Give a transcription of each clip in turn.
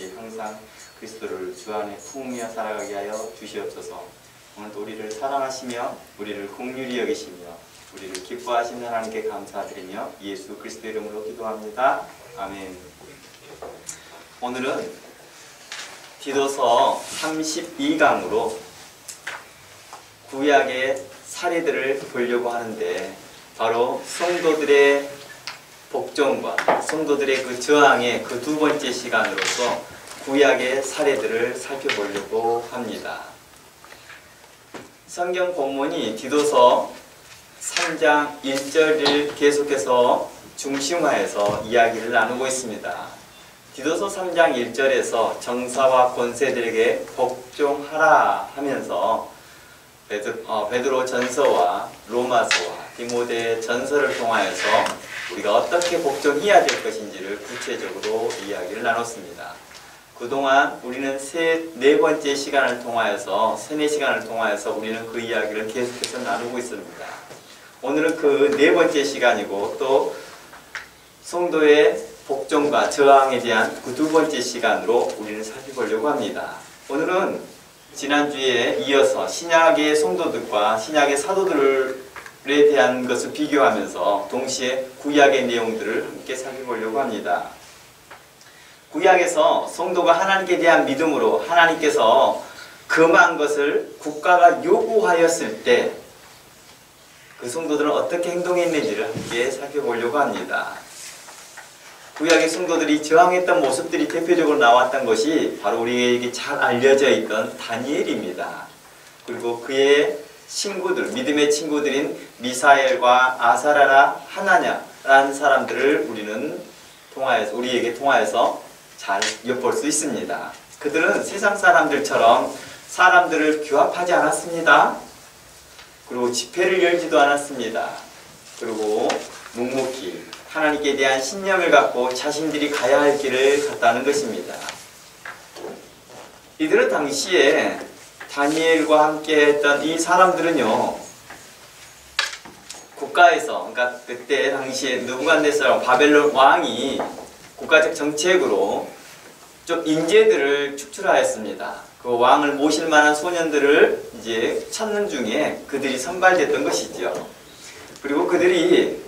우리 항상 그리스도를 주 안에 품으며 살아가게 하여 주시옵소서. 오늘도 우리를 사랑하시며 우리를 긍휼히 여기시며 우리를 기뻐하신 하나님께 감사드리며 예수 그리스도 이름으로 기도합니다. 아멘. 오늘은 디도서 32강으로 구약의 사례들을 보려고 하는데, 바로 성도들의 복종과 성도들의 그 저항의 그 두 번째 시간으로서 구약의 사례들을 살펴보려고 합니다. 성경 본문이 디도서 3장 1절을 계속해서 중심화해서 이야기를 나누고 있습니다. 디도서 3장 1절에서 정사와 권세들에게 복종하라 하면서 베드로 전서와 로마서와 디모데 전서를 통하여서 우리가 어떻게 복종해야 될 것인지를 구체적으로 이야기를 나눴습니다. 그동안 우리는 네 번째 시간을 통하여서, 세네 시간을 통하여서 우리는 그 이야기를 계속해서 나누고 있습니다. 오늘은 그 네 번째 시간이고, 또 성도의 복종과 저항에 대한 그 두 번째 시간으로 우리는 살펴보려고 합니다. 오늘은 지난주에 이어서 신약의 성도들과 신약의 사도들에 대한 것을 비교하면서 동시에 구약의 내용들을 함께 살펴보려고 합니다. 구약에서 성도가 하나님께 대한 믿음으로 하나님께서 금한 것을 국가가 요구하였을 때 그 성도들은 어떻게 행동했는지를 함께 살펴보려고 합니다. 구약의 성도들이 저항했던 모습들이 대표적으로 나왔던 것이 바로 우리에게 잘 알려져 있던 다니엘입니다. 그리고 그의 친구들, 믿음의 친구들인 미사엘과 아사라라 하나냐라는 사람들을 우리에게 통하여서 잘 엿볼 수 있습니다. 그들은 세상 사람들처럼 사람들을 규합하지 않았습니다. 그리고 집회를 열지도 않았습니다. 그리고 묵묵히 하나님께 대한 신념을 갖고 자신들이 가야 할 길을 갔다는 것입니다. 이들은 당시에 다니엘과 함께 했던 이 사람들은요, 국가에서, 그러니까 그때 당시에 느부갓네살 바벨론 왕이 국가적 정책으로 좀 인재들을 축출하였습니다. 그 왕을 모실 만한 소년들을 이제 찾는 중에 그들이 선발됐던 것이죠. 그리고 그들이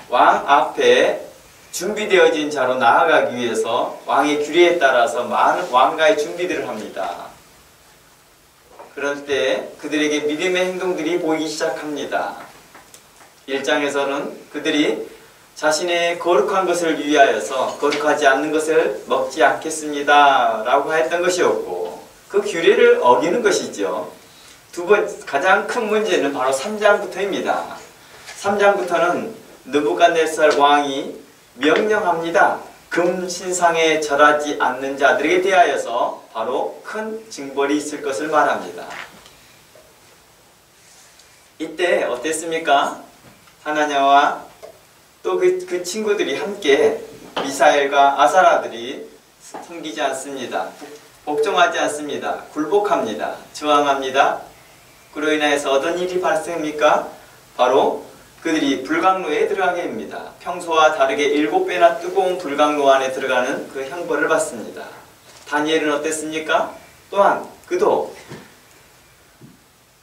왕 앞에 준비되어진 자로 나아가기 위해서 왕의 규례에 따라서 많은 왕가의 준비들을 합니다. 그럴 때 그들에게 믿음의 행동들이 보이기 시작합니다. 1장에서는 그들이 자신의 거룩한 것을 위하여서 거룩하지 않는 것을 먹지 않겠습니다 라고 했던 것이었고, 그 규례를 어기는 것이죠. 가장 큰 문제는 바로 3장부터입니다. 3장부터는 느부갓네살 왕이 명령합니다. 금신상에 절하지 않는 자들에게 대하여서 바로 큰 징벌이 있을 것을 말합니다. 이때 어땠습니까? 하나냐와 또 그 친구들이 함께 미사엘과 아사라들이 섬기지 않습니다. 복종하지 않습니다. 굴복합니다. 저항합니다. 그로 인해서 어떤 일이 발생합니까? 바로 그들이 불강로에 들어가게 됩니다. 평소와 다르게 7배나 뜨거운 불강로 안에 들어가는 그 형벌을 받습니다. 다니엘은 어땠습니까? 또한 그도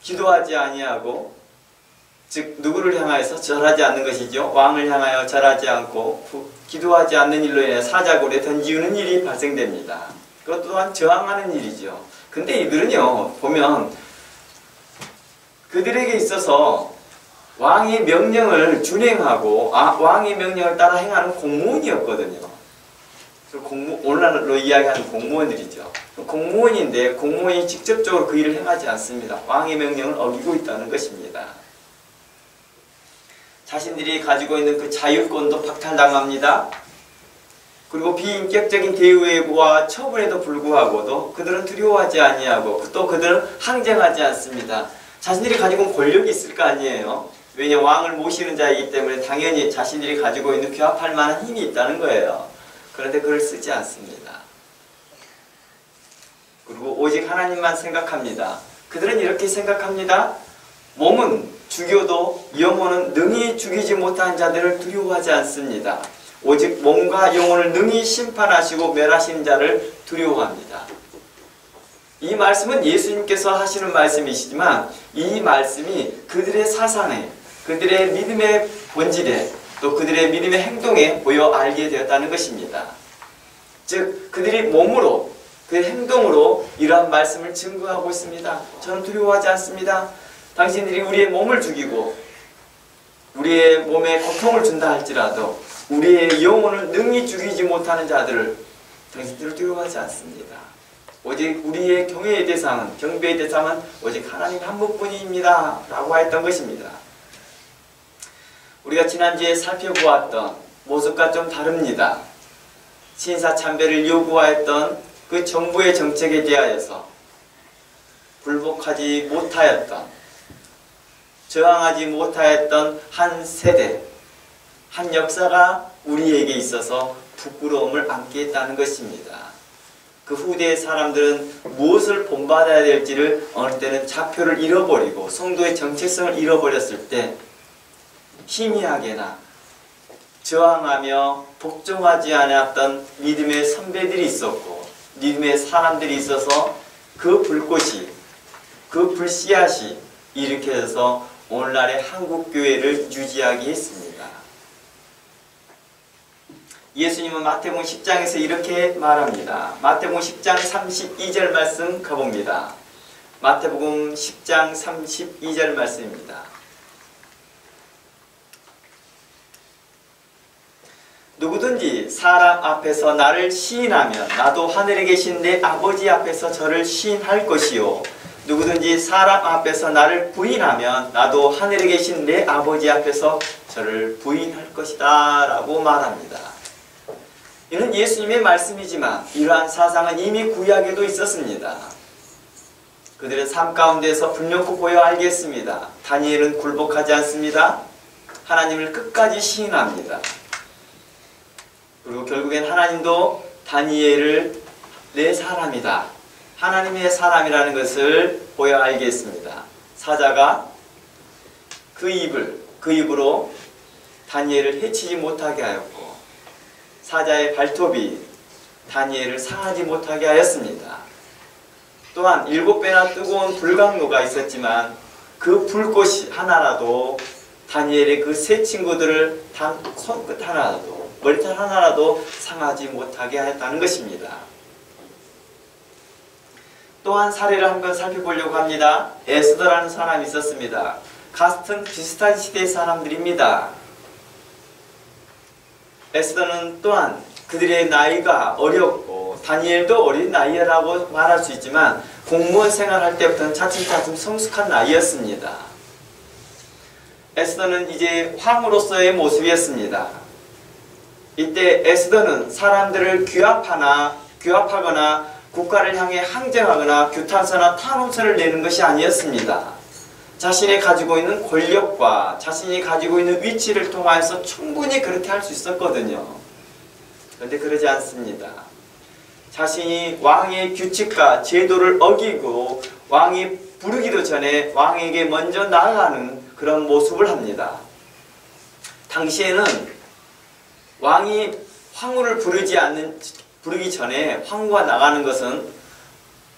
기도하지 아니하고, 즉 누구를 향하여서 절하지 않는 것이죠. 왕을 향하여 절하지 않고 기도하지 않는 일로 인해 사자굴에 던지우는 일이 발생됩니다. 그것 또한 저항하는 일이죠. 근데 이들은요, 보면 그들에게 있어서 왕의 명령을 준행하고 왕의 명령을 따라 행하는 공무원이었거든요. 오늘날로 이야기하는 공무원들이죠. 공무원인데 공무원이 직접적으로 그 일을 행하지 않습니다. 왕의 명령을 어기고 있다는 것입니다. 자신들이 가지고 있는 그 자율권도 박탈당합니다. 그리고 비인격적인 대우와 처분에도 불구하고도 그들은 두려워하지 아니하고, 또 그들은 항쟁하지 않습니다. 자신들이 가지고 있는 권력이 있을 거 아니에요. 왜냐, 왕을 모시는 자이기 때문에 당연히 자신들이 가지고 있는 규합할 만한 힘이 있다는 거예요. 그런데 그걸 쓰지 않습니다. 그리고 오직 하나님만 생각합니다. 그들은 이렇게 생각합니다. 몸은 죽여도 영혼은 능히 죽이지 못한 자들을 두려워하지 않습니다. 오직 몸과 영혼을 능히 심판하시고 멸하시는 자를 두려워합니다. 이 말씀은 예수님께서 하시는 말씀이시지만 이 말씀이 그들의 사상에, 그들의 믿음의 본질에, 또 그들의 믿음의 행동에 보여 알게 되었다는 것입니다. 즉 그들이 몸으로, 그 행동으로 이러한 말씀을 증거하고 있습니다. 저는 두려워하지 않습니다. 당신들이 우리의 몸을 죽이고 우리의 몸에 고통을 준다 할지라도 우리의 영혼을 능히 죽이지 못하는 자들을 당신들을 두려워하지 않습니다. 오직 우리의 경외의 대상은, 경배의 대상은 오직 하나님 한 분뿐입니다 라고 했던 것입니다. 우리가 지난주에 살펴보았던 모습과 좀 다릅니다. 신사참배를 요구하였던 그 정부의 정책에 대하여서 불복하지 못하였던, 저항하지 못하였던 한 세대, 한 역사가 우리에게 있어서 부끄러움을 안게 했다는 것입니다. 그 후대의 사람들은 무엇을 본받아야 될지를 어느 때는 좌표를 잃어버리고 성도의 정체성을 잃어버렸을 때 희미하게나 저항하며 복종하지 않았던 믿음의 선배들이 있었고 믿음의 사람들이 있어서 그 불꽃이, 그 불씨앗이 일으켜서 오늘날의 한국교회를 유지하게 했습니다. 예수님은 마태복음 10장에서 이렇게 말합니다. 마태복음 10장 32절 말씀 가봅니다. 마태복음 10장 32절 말씀입니다. 누구든지 사람 앞에서 나를 시인하면 나도 하늘에 계신 내 아버지 앞에서 저를 시인할 것이요 누구든지 사람 앞에서 나를 부인하면 나도 하늘에 계신 내 아버지 앞에서 저를 부인할 것이다 라고 말합니다. 이는 예수님의 말씀이지만 이러한 사상은 이미 구약에도 있었습니다. 그들의 삶 가운데서 분명히 보여 알겠습니다. 다니엘은 굴복하지 않습니다. 하나님을 끝까지 시인합니다. 그리고 결국엔 하나님도 다니엘을 내 사람이다, 하나님의 사람이라는 것을 보여 알겠습니다. 사자가 그 입으로 다니엘을 해치지 못하게 하였고 사자의 발톱이 다니엘을 상하지 못하게 하였습니다. 또한 7배나 뜨거운 불강로가 있었지만 그 불꽃이 하나라도 다니엘의 그 세 친구들을 단 손끝 하나라도, 머리털 하나라도 상하지 못하게 하였다는 것입니다. 또한 사례를 한번 살펴보려고 합니다. 에스더라는 사람이 있었습니다. 같은 비슷한 시대의 사람들입니다. 에스더는 또한 그들의 나이가 어렸고 다니엘도 어린 나이라고 말할 수 있지만 공무원 생활할 때부터는 차츰차츰 성숙한 나이였습니다. 에스더는 이제 황으로서의 모습이었습니다. 이때 에스더는 사람들을 규합하거나 국가를 향해 항쟁하거나 규탄서나 탄원서를 내는 것이 아니었습니다. 자신이 가지고 있는 권력과 자신이 가지고 있는 위치를 통하여서 충분히 그렇게 할 수 있었거든요. 그런데 그러지 않습니다. 자신이 왕의 규칙과 제도를 어기고 왕이 부르기도 전에 왕에게 먼저 나아가는 그런 모습을 합니다. 당시에는 왕이 황후를 부르기 전에 황후가 나가는 것은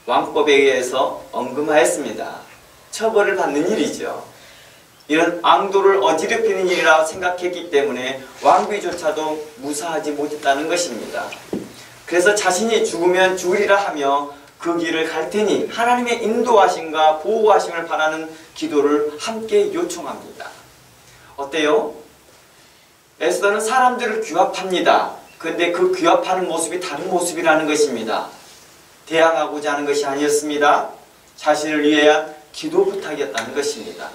왕법에 의해서 언금하였습니다. 처벌을 받는 일이죠. 이런 왕도를 어지럽히는 일이라고 생각했기 때문에 왕비조차도 무사하지 못했다는 것입니다. 그래서 자신이 죽으면 죽으리라 하며 그 길을 갈 테니 하나님의 인도하심과 보호하심을 바라는 기도를 함께 요청합니다. 어때요? 에스더는 사람들을 규합합니다. 그런데 그 규합하는 모습이 다른 모습이라는 것입니다. 대항하고자 하는 것이 아니었습니다. 자신을 위한 기도 부탁이었다는 것입니다.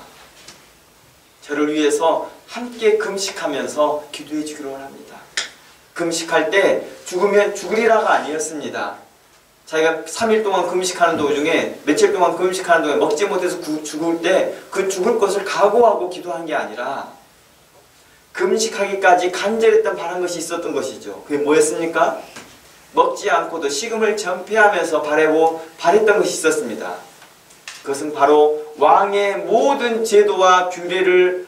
저를 위해서 함께 금식하면서 기도해 주기로 합니다. 금식할 때 죽으면 죽으리라가 아니었습니다. 자기가 3일 동안 금식하는 도중에 며칠 동안 금식하는 동안에 먹지 못해서 죽을 때 그 죽을 것을 각오하고 기도한 게 아니라 금식하기까지 간절했던 바란 것이 있었던 것이죠. 그게 뭐였습니까? 먹지 않고도 식음을 전폐하면서 바랬던 것이 있었습니다. 그것은 바로 왕의 모든 제도와 규율을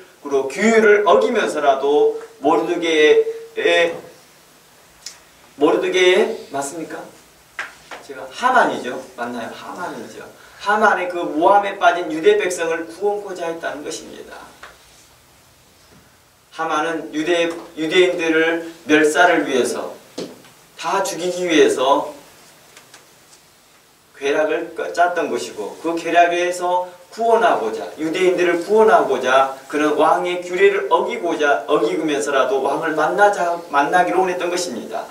어기면서라도 모르드게의 모르드게의 맞습니까? 제가 하만이죠. 맞나요? 하만이죠. 하만의 그 모함에 빠진 유대 백성을 구원코자 했다는 것입니다. 하만은 유대인들을 멸살을 위해서 다 죽이기 위해서 괴략을 짰던 것이고 그 괴략에서 구원하고자 유대인들을 구원하고자 그는 왕의 규례를 어기면서라도 왕을 만나기로 원했던 것입니다.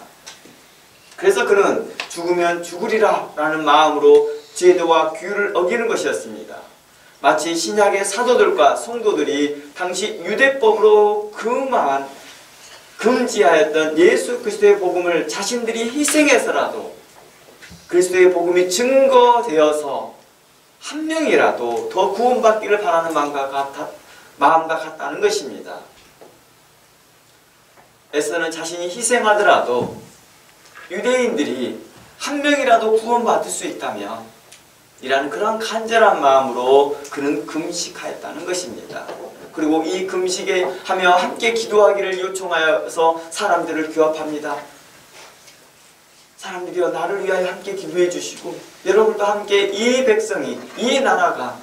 그래서 그는 죽으면 죽으리라 라는 마음으로 제도와 규율을 어기는 것이었습니다. 마치 신약의 사도들과 성도들이 당시 유대법으로 그만 금지하였던 예수 그리스도의 복음을 자신들이 희생해서라도 그리스도의 복음이 증거되어서 한 명이라도 더 구원받기를 바라는 마음과 같다는 것입니다. 에서는 자신이 희생하더라도 유대인들이 한 명이라도 구원받을 수 있다면 이라는 그런 간절한 마음으로 그는 금식하였다는 것입니다. 그리고 이 금식에 하며 함께 기도하기를 요청하여서 사람들을 규합합니다. 사람들이여 나를 위하여 함께 기도해 주시고 여러분도 함께 이 백성이 이 나라가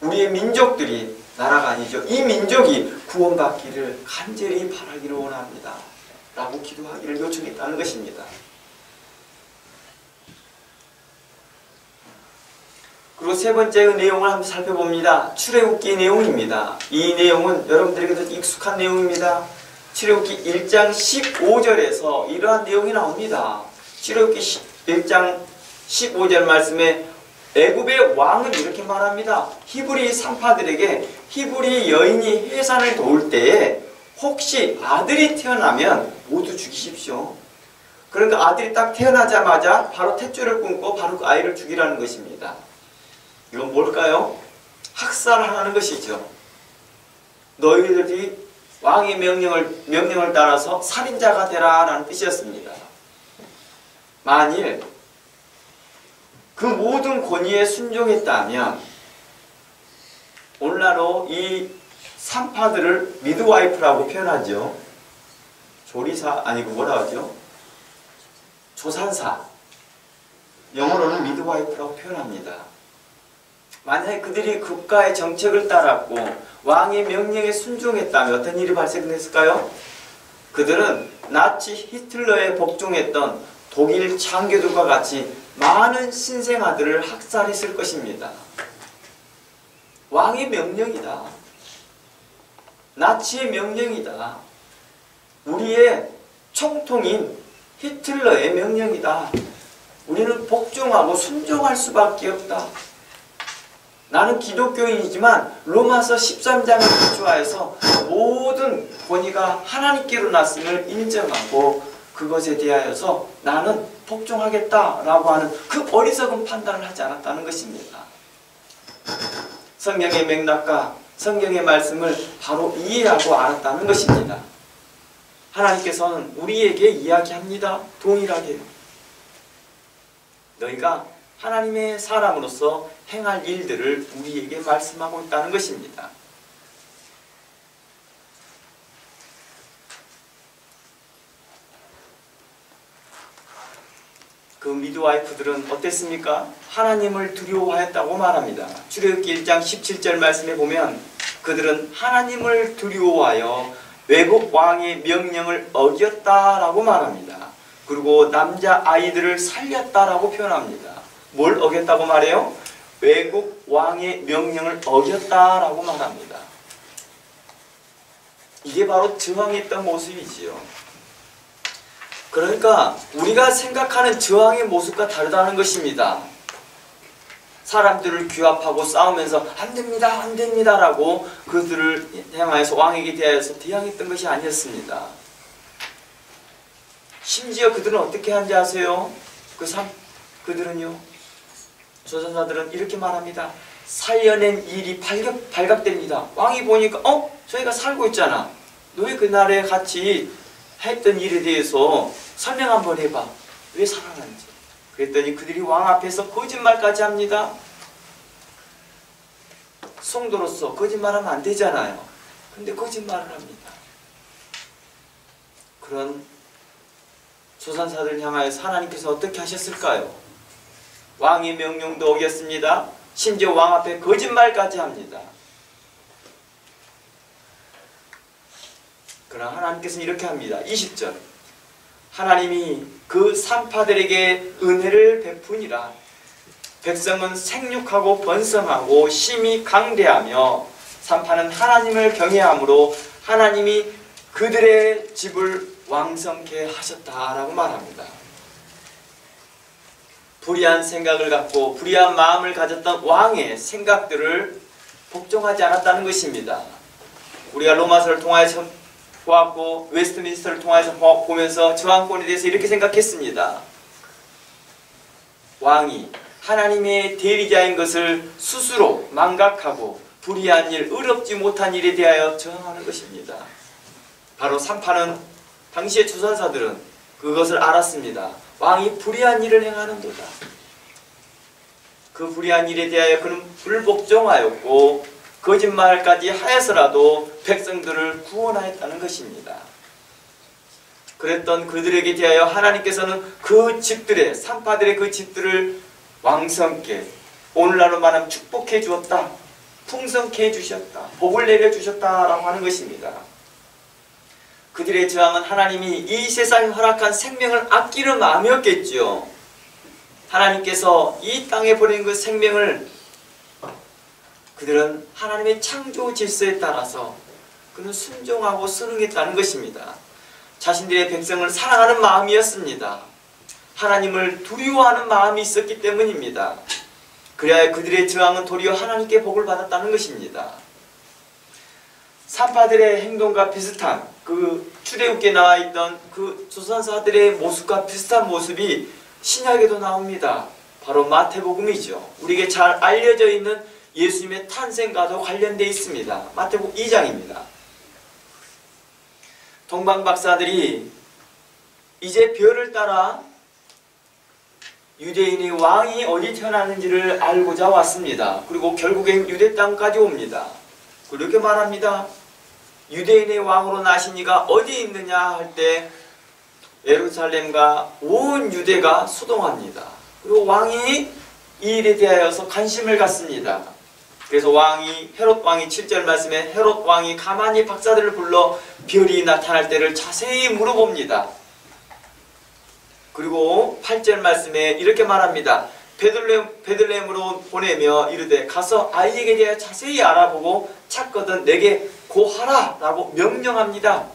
우리의 민족들이 나라가 아니죠. 이 민족이 구원받기를 간절히 바라기를 원합니다. 라고 기도하기를 요청했다는 것입니다. 그리고 세 번째 내용을 한번 살펴봅니다. 출애굽기 내용입니다. 이 내용은 여러분들에게도 익숙한 내용입니다. 출애굽기 1장 15절에서 이러한 내용이 나옵니다. 출애굽기 1장 15절 말씀에 애굽의 왕은 이렇게 말합니다. 히브리 산파들에게 히브리 여인이 해산을 도울 때에 혹시 아들이 태어나면 모두 죽이십시오. 그러니까 아들이 딱 태어나자마자 바로 탯줄을 끊고 바로 그 아이를 죽이라는 것입니다. 이건 뭘까요? 학살하는 것이죠. 너희들이 왕의 명령을 따라서 살인자가 되라 라는 뜻이었습니다. 만일 그 모든 권위에 순종했다면 오늘날로 이 산파들을 미드와이프라고 표현하죠. 조리사 아니고 뭐라 하죠? 조산사. 영어로는 미드와이프라고 표현합니다. 만약에 그들이 국가의 정책을 따랐고 왕의 명령에 순종했다면 어떤 일이 발생했을까요? 그들은 나치 히틀러에 복종했던 독일 장교들과 같이 많은 신생아들을 학살했을 것입니다. 왕의 명령이다. 나치의 명령이다. 우리의 총통인 히틀러의 명령이다. 우리는 복종하고 순종할 수밖에 없다. 나는 기독교인이지만 로마서 13장을 기초하여서 모든 권위가 하나님께로 났음을 인정하고 그것에 대하여서 나는 복종하겠다라고 하는 그 어리석은 판단을 하지 않았다는 것입니다. 성경의 맥락과 성경의 말씀을 바로 이해하고 알았다는 것입니다. 하나님께서는 우리에게 이야기합니다. 동일하게 너희가 하나님의 사람으로서 행할 일들을 우리에게 말씀하고 있다는 것입니다. 그 미드와이프들은 어땠습니까? 하나님을 두려워하였다고 말합니다. 출애굽기 1장 17절 말씀에 보면 그들은 하나님을 두려워하여 외국 왕의 명령을 어겼다라고 말합니다. 그리고 남자 아이들을 살렸다라고 표현합니다. 뭘 어겼다고 말해요? 외국 왕의 명령을 어겼다라고 말합니다. 이게 바로 저항했던 모습이지요. 그러니까 우리가 생각하는 저항의 모습과 다르다는 것입니다. 사람들을 규합하고 싸우면서 안됩니다 안됩니다 라고 그들을 향하여서 왕에게 대하여서 대항했던 것이 아니었습니다. 심지어 그들은 어떻게 하는지 아세요? 그들은요, 조선사들은 이렇게 말합니다. 살려낸 일이 발각됩니다. 왕이 보니까 저희가 살고 있잖아. 너희 그날에 같이 했던 일에 대해서 설명 한번 해봐. 왜 살아났는지. 그랬더니 그들이 왕 앞에서 거짓말까지 합니다. 성도로서 거짓말하면 안 되잖아요. 근데 거짓말을 합니다. 그런 조선사들을 향하여서 하나님께서 어떻게 하셨을까요? 왕의 명령도 어겼습니다. 심지어 왕 앞에 거짓말까지 합니다. 그러나 하나님께서는 이렇게 합니다. 20절 하나님이 그 산파들에게 은혜를 베푸니라. 백성은 생육하고 번성하고 심히 강대하며 산파는 하나님을 경외함으로 하나님이 그들의 집을 왕성케 하셨다라고 말합니다. 불의한 생각을 갖고 불의한 마음을 가졌던 왕의 생각들을 복종하지 않았다는 것입니다. 우리가 로마서를 통하여서 보았고 웨스트민스터를 통해서 보면서 저항권에 대해서 이렇게 생각했습니다. 왕이 하나님의 대리자인 것을 스스로 망각하고 불의한 일, 의롭지 못한 일에 대하여 저항하는 것입니다. 바로 산파는 당시의 조선사들은 그것을 알았습니다. 왕이 불의한 일을 행하는도다. 그 불의한 일에 대하여 그는 불복종하였고 거짓말까지 하여서라도 백성들을 구원하였다는 것입니다. 그랬던 그들에게 대하여 하나님께서는 그 집들의 산파들의 그 집들을 왕성케 오늘날로 말하면 축복해 주었다. 풍성케 해주셨다. 복을 내려주셨다라고 하는 것입니다. 그들의 저항은 하나님이 이 세상에 허락한 생명을 아끼는 마음이었겠지요. 하나님께서 이 땅에 보낸 그 생명을 그들은 하나님의 창조 질서에 따라서 그는 순종하고 순응했다는 것입니다. 자신들의 백성을 사랑하는 마음이었습니다. 하나님을 두려워하는 마음이 있었기 때문입니다. 그래야 그들의 저항은 도리어 하나님께 복을 받았다는 것입니다. 산파들의 행동과 비슷한 그 출애굽기에 나와 있던 그 조선사들의 모습과 비슷한 모습이 신약에도 나옵니다. 바로 마태복음이죠. 우리에게 잘 알려져 있는 예수님의 탄생과도 관련되어 있습니다. 마태복음 2장입니다. 동방박사들이 이제 별을 따라 유대인의 왕이 어디 태어났는지를 알고자 왔습니다. 그리고 결국엔 유대 땅까지 옵니다. 그렇게 말합니다. 유대인의 왕으로 나신 이가 어디 있느냐 할 때 예루살렘과 온 유대가 소동합니다. 그리고 왕이 이 일에 대하여서 관심을 갖습니다. 그래서 헤롯 왕이 7절 말씀에 헤롯 왕이 가만히 박사들을 불러 별이 나타날 때를 자세히 물어봅니다. 그리고 8절 말씀에 이렇게 말합니다. 베들레헴으로 보내며 이르되 가서 아이에게 대하여 자세히 알아보고 찾거든 내게 고하라 라고 명령합니다.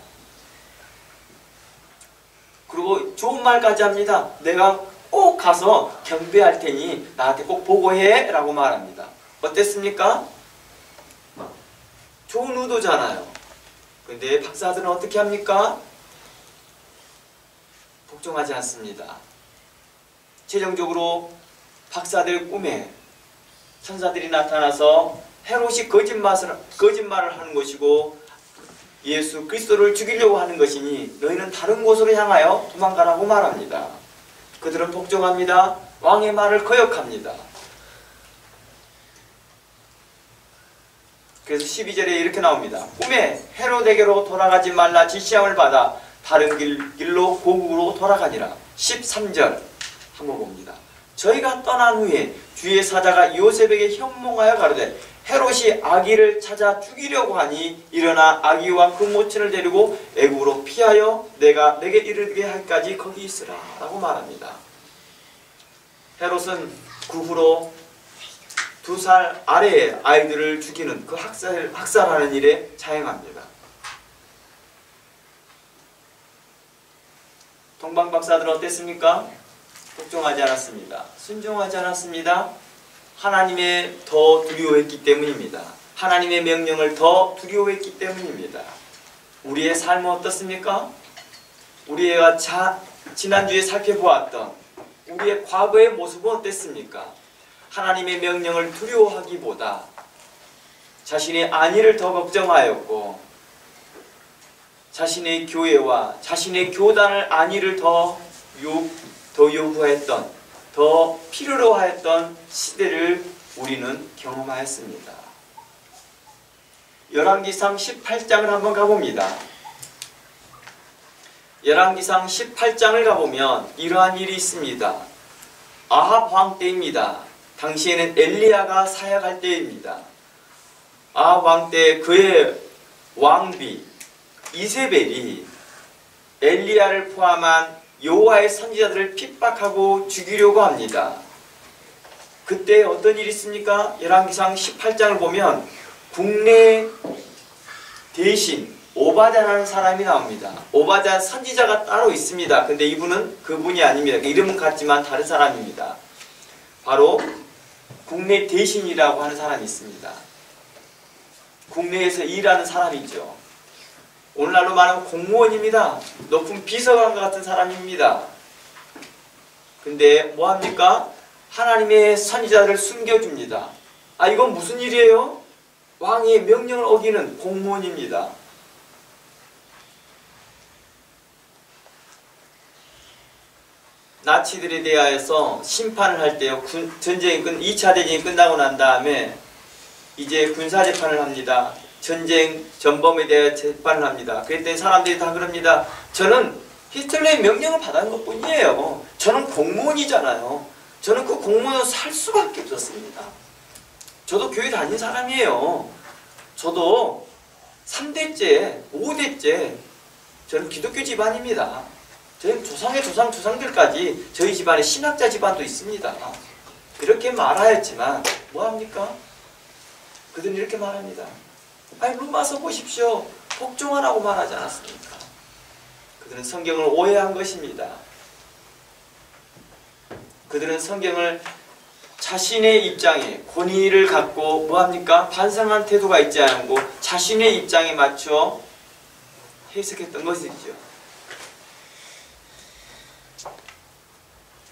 그리고 좋은 말까지 합니다. 내가 꼭 가서 경배할 테니 나한테 꼭 보고해 라고 말합니다. 어땠습니까? 좋은 의도잖아요. 근데 박사들은 어떻게 합니까? 복종하지 않습니다. 최종적으로 박사들 꿈에 천사들이 나타나서 헤롯이 거짓말을 하는 것이고 예수 그리스도를 죽이려고 하는 것이니 너희는 다른 곳으로 향하여 도망가라고 말합니다. 그들은 복종합니다. 왕의 말을 거역합니다. 그래서 12절에 이렇게 나옵니다. 꿈에 헤롯에게로 돌아가지 말라 지시함을 받아 다른 길로 고국으로 돌아가니라. 13절 한번 봅니다. 저희가 떠난 후에 주의 사자가 요셉에게 현몽하여 가로되 헤롯이 아기를 찾아 죽이려고 하니 일어나 아기와 그 모친을 데리고 애굽으로 피하여 내가 내게 이르게 할까지 거기 있으라 라고 말합니다. 헤롯은 그 후로 2살 아래의 아이들을 죽이는 그 학살하는 일에 자행합니다. 동방박사들은 어땠습니까? 복종하지 않았습니다. 순종하지 않았습니다. 하나님의 더 두려워했기 때문입니다. 하나님의 명령을 더 두려워했기 때문입니다. 우리의 삶은 어떻습니까? 우리가 지난주에 살펴보았던 우리의 과거의 모습은 어땠습니까? 하나님의 명령을 두려워하기보다 자신의 안위를 더 걱정하였고 자신의 교회와 자신의 교단을 안위를 더 요구했던 더 필요로 하였던 시대를 우리는 경험하였습니다. 열왕기상 18장을 한번 가봅니다. 열왕기상 18장을 가보면 이러한 일이 있습니다. 아합 왕 때입니다. 당시에는 엘리야가 사역할 때입니다. 아합 왕 때 그의 왕비 이세벨이 엘리야를 포함한 여호와의 선지자들을 핍박하고 죽이려고 합니다. 그때 어떤 일이 있습니까? 열왕기상 18장을 보면 국내 대신 오바댜라는 사람이 나옵니다. 오바댜 선지자가 따로 있습니다. 근데 이분은 그분이 아닙니다. 이름은 같지만 다른 사람입니다. 바로 국내 대신이라고 하는 사람이 있습니다. 국내에서 일하는 사람이죠. 오늘날로 말하면 공무원입니다. 높은 비서관과 같은 사람입니다. 근데 뭐합니까? 하나님의 선지자를 숨겨줍니다. 아, 이건 무슨 일이에요? 왕의 명령을 어기는 공무원입니다. 나치들에 대하여서 심판을 할 때요, 전쟁이 2차 대전이 끝나고 난 다음에 이제 군사재판을 합니다. 전쟁 전범에 대해 재판을 합니다. 그랬더니 사람들이 다 그럽니다. 저는 히틀러의 명령을 받은 것 뿐이에요. 저는 공무원이잖아요. 저는 그 공무원으로 살 수밖에 없었습니다. 저도 교회 다닌 사람이에요. 저도 3대째, 5대째 저는 기독교 집안입니다. 저희 조상의 조상들까지 저희 집안에 신학자 집안도 있습니다. 이렇게 말하였지만 뭐합니까? 그들은 이렇게 말합니다. 아니, 로마서 보십시오. 복종하라고 말하지 않았습니까? 그들은 성경을 오해한 것입니다. 그들은 성경을 자신의 입장에 권위를 갖고 뭐합니까? 반성한 태도가 있지 않고 자신의 입장에 맞춰 해석했던 것이죠.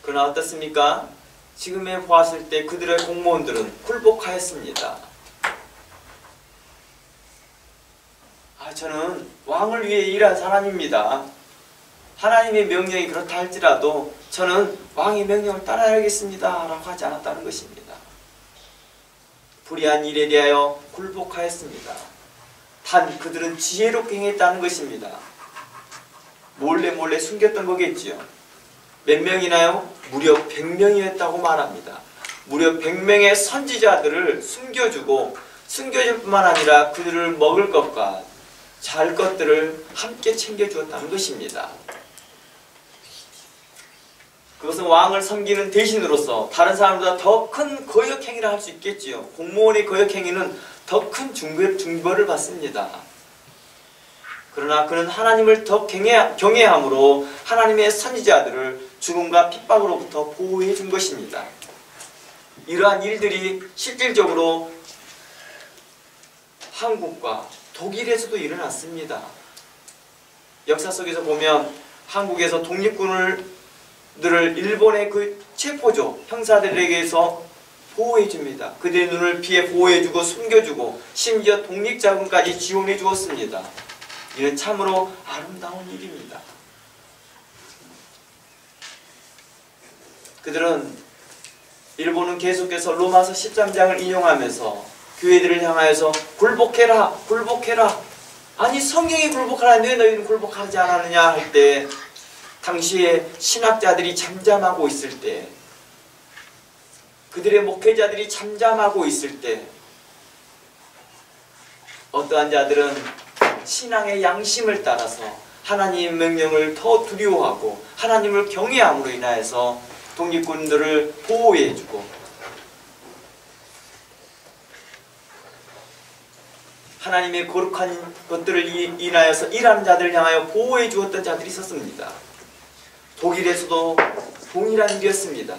그러나 어떻습니까? 지금에 보았을 때 그들의 공무원들은 굴복하였습니다. 저는 왕을 위해 일한 사람입니다. 하나님의 명령이 그렇다 할지라도 저는 왕의 명령을 따라야겠습니다 라고 하지 않았다는 것입니다. 불의한 일에 대하여 굴복하였습니다. 단 그들은 지혜롭게 행했다는 것입니다. 몰래 숨겼던 거겠지요. 몇 명이나요? 무려 100명이었다고 말합니다. 무려 100명의 선지자들을 숨겨주고 숨겨줄 뿐만 아니라 그들을 먹을 것과 잘 것들을 함께 챙겨주었다는 것입니다. 그것은 왕을 섬기는 대신으로서 다른 사람보다 더 큰 거역행위를 할 수 있겠지요. 공무원의 거역행위는 더 큰 중벌을 받습니다. 그러나 그는 하나님을 더 경외함으로 하나님의 선지자들을 죽음과 핍박으로부터 보호해 준 것입니다. 이러한 일들이 실질적으로 한국과 독일에서도 일어났습니다. 역사 속에서 보면 한국에서 독립군들을 일본의 그 체포조 형사들에게서 보호해줍니다. 그들의 눈을 피해 보호해주고 숨겨주고 심지어 독립자금까지 지원해 주었습니다. 이는 참으로 아름다운 일입니다. 그들은 일본은 계속해서 로마서 13장을 인용하면서 교회들을 향하여서 굴복해라, 굴복해라. 아니 성경이 굴복하라, 왜 너희는 굴복하지 않았느냐 할 때 당시에 신학자들이 잠잠하고 있을 때, 그들의 목회자들이 잠잠하고 있을 때 어떠한 자들은 신앙의 양심을 따라서 하나님의 명령을 더 두려워하고 하나님을 경외함으로 인하여서 독립군들을 보호해주고 하나님의 거룩한 것들을 인하여서 일하는 자들을 향하여 보호해 주었던 자들이 있었습니다. 독일에서도 동일한 일이었습니다.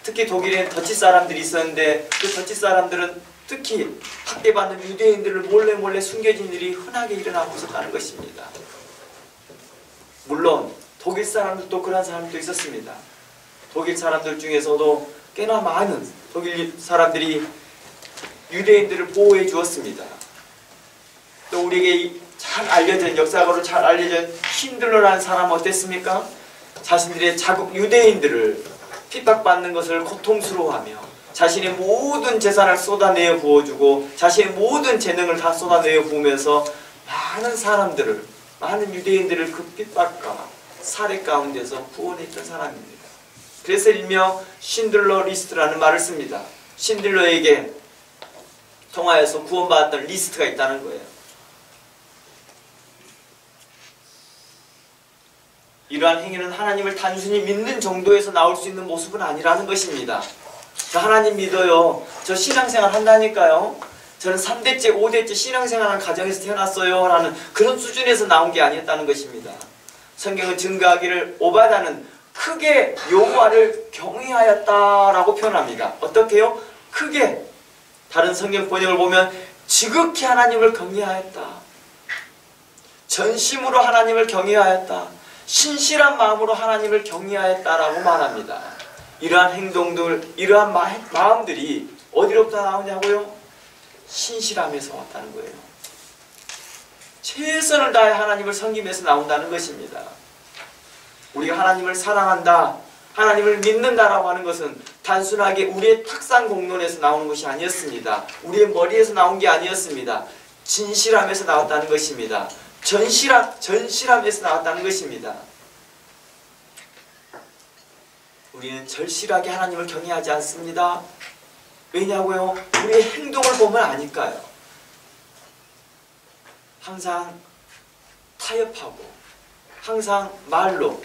특히 독일엔 더치 사람들이 있었는데 그 더치 사람들은 특히 학대받는 유대인들을 몰래 숨겨진 일이 흔하게 일어나고 있었다는 것입니다. 물론 독일 사람들도 그런 사람도 있었습니다. 독일 사람들 중에서도 꽤나 많은 독일 사람들이 유대인들을 보호해 주었습니다. 또 우리에게 잘 알려진, 역사적으로 잘 알려진 힌들러라는 사람은 어땠습니까? 자신들의 자국 유대인들을 핍박받는 것을 고통스러워하며 자신의 모든 재산을 쏟아내어 부어주고 자신의 모든 재능을 다 쏟아내어 부으면서 많은 사람들을 많은 유대인들을 그 핍박과 살해 가운데서 구원했던 사람입니다. 그래서 일명 신들러 리스트라는 말을 씁니다. 신들러에게 통하여서 구원받았던 리스트가 있다는 거예요. 이러한 행위는 하나님을 단순히 믿는 정도에서 나올 수 있는 모습은 아니라는 것입니다. 저 하나님 믿어요. 저 신앙생활 한다니까요. 저는 3대째, 5대째 신앙생활하는 가정에서 태어났어요. 라는 그런 수준에서 나온 게 아니었다는 것입니다. 성경은 증거하기를 오바다는 크게 여호와를 경외하였다라고 표현합니다. 어떻게요? 크게. 다른 성경 번역을 보면 지극히 하나님을 경외하였다. 전심으로 하나님을 경외하였다. 신실한 마음으로 하나님을 경외하였다라고 말합니다. 이러한 행동들, 이러한 마음들이 어디로부터 나오냐고요? 신실함에서 왔다는 거예요. 최선을 다해 하나님을 섬김에서 나온다는 것입니다. 우리가 하나님을 사랑한다, 하나님을 믿는다라고 하는 것은 단순하게 우리의 탁상 공론에서 나오는 것이 아니었습니다. 우리의 머리에서 나온 게 아니었습니다. 진실함에서 나왔다는 것입니다. 전실함에서 나왔다는 것입니다. 우리는 절실하게 하나님을 경외하지 않습니다. 왜냐고요? 우리의 행동을 보면 아니까요. 항상 타협하고 항상 말로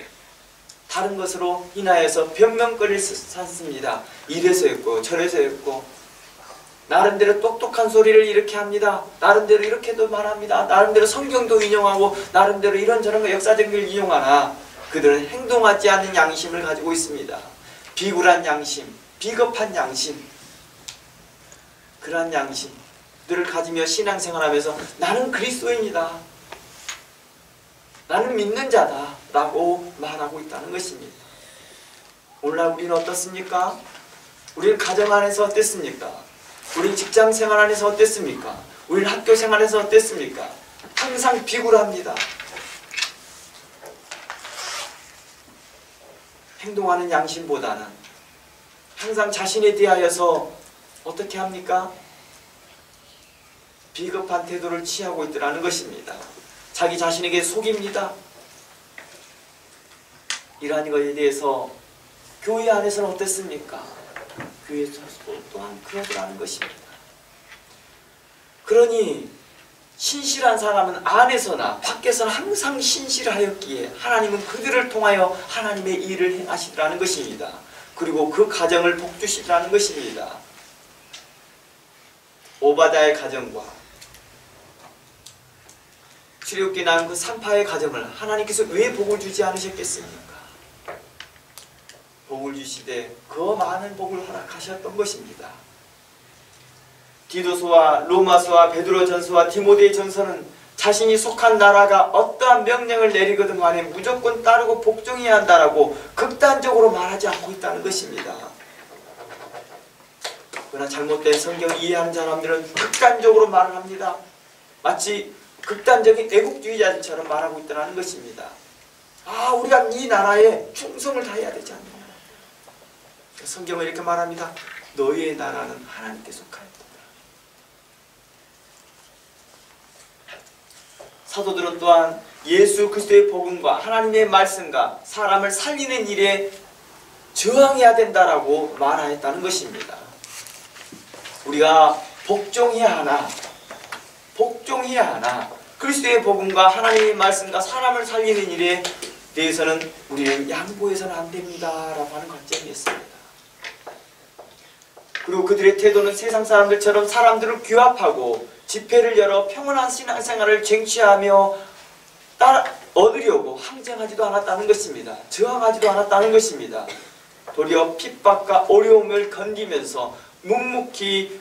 다른 것으로 인하여서 변명거리를 찾습니다. 이래서 했고 저래서 했고 나름대로 똑똑한 소리를 이렇게 합니다. 나름대로 이렇게도 말합니다. 나름대로 성경도 인용하고 나름대로 이런저런 역사적인 걸 인용하나 그들은 행동하지 않는 양심을 가지고 있습니다. 비굴한 양심, 비겁한 양심, 그러한 양심들을 가지며 신앙생활하면서 나는 그리스도인이다, 나는 믿는 자다 라고 말하고 있다는 것입니다. 오늘날 우리는 어떻습니까? 우리는 가정 안에서 어땠습니까? 우리 직장 생활 안에서 어땠습니까? 우리는 학교 생활에서 어땠습니까? 항상 비굴합니다. 행동하는 양심보다는 항상 자신에 대하여서 어떻게 합니까? 비겁한 태도를 취하고 있더라는 것입니다. 자기 자신에게 속입니다. 이러한 것에 대해서 교회 안에서는 어땠습니까? 교회에서 또한 그러더라는 것입니다. 그러니 신실한 사람은 안에서나 밖에서나 항상 신실하였기에 하나님은 그들을 통하여 하나님의 일을 행하시더라는 것입니다. 그리고 그 가정을 복주시더라는 것입니다. 오바다의 가정과 출애굽기에 나온 그 산파의 가정을 하나님께서 왜 복을 주지 않으셨겠습니까? 복을 주시되 그 많은 복을 허락하셨던 것입니다. 디도서와 로마서와 베드로전서와 디모데전서는 자신이 속한 나라가 어떠한 명령을 내리거든 간에 무조건 따르고 복종해야 한다라고 극단적으로 말하지 않고 있다는 것입니다. 그러나 잘못된 성경을 이해하는 사람들은 극단적으로 말을 합니다. 마치 극단적인 애국주의자들처럼 말하고 있다는 것입니다. 아, 우리가 이 나라에 충성을 다해야 되지 않느냐. 성경은 이렇게 말합니다. 너희의 나라는 하나님께 속하였다. 사도들은 또한 예수 그리스도의 복음과 하나님의 말씀과 사람을 살리는 일에 저항해야 된다라고 말하였다는 것입니다. 우리가 복종해야 하나 그리스도의 복음과 하나님의 말씀과 사람을 살리는 일에 대해서는 우리는 양보해서는 안 됩니다 라고 하는 관점이었습니다. 그리고 그들의 태도는 세상 사람들처럼 사람들을 규합하고 집회를 열어 평온한 신앙생활을 쟁취하며 얻으려고 항쟁하지도 않았다는 것입니다. 저항하지도 않았다는 것입니다. 도리어 핍박과 어려움을 견디면서 묵묵히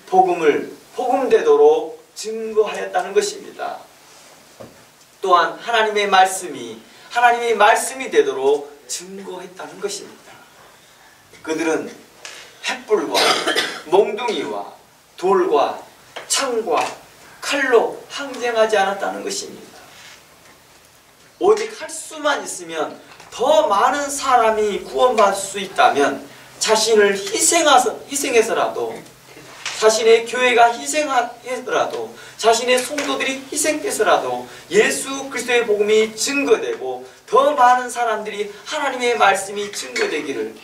복음되도록 증거하였다는 것입니다. 또한 하나님의 말씀이 되도록 증거했다는 것입니다. 그들은 횃불과 몽둥이와 돌과 창과 칼로 항쟁하지 않았다는 것입니다. 오직 할 수만 있으면 더 많은 사람이 구원받을 수 있다면 자신을 희생해서라도 자신의 교회가 희생하더라도, 자신의 성도들이 희생돼서라도 예수 그리스도의 복음이 증거되고 더 많은 사람들이 하나님의 말씀이 증거되기를,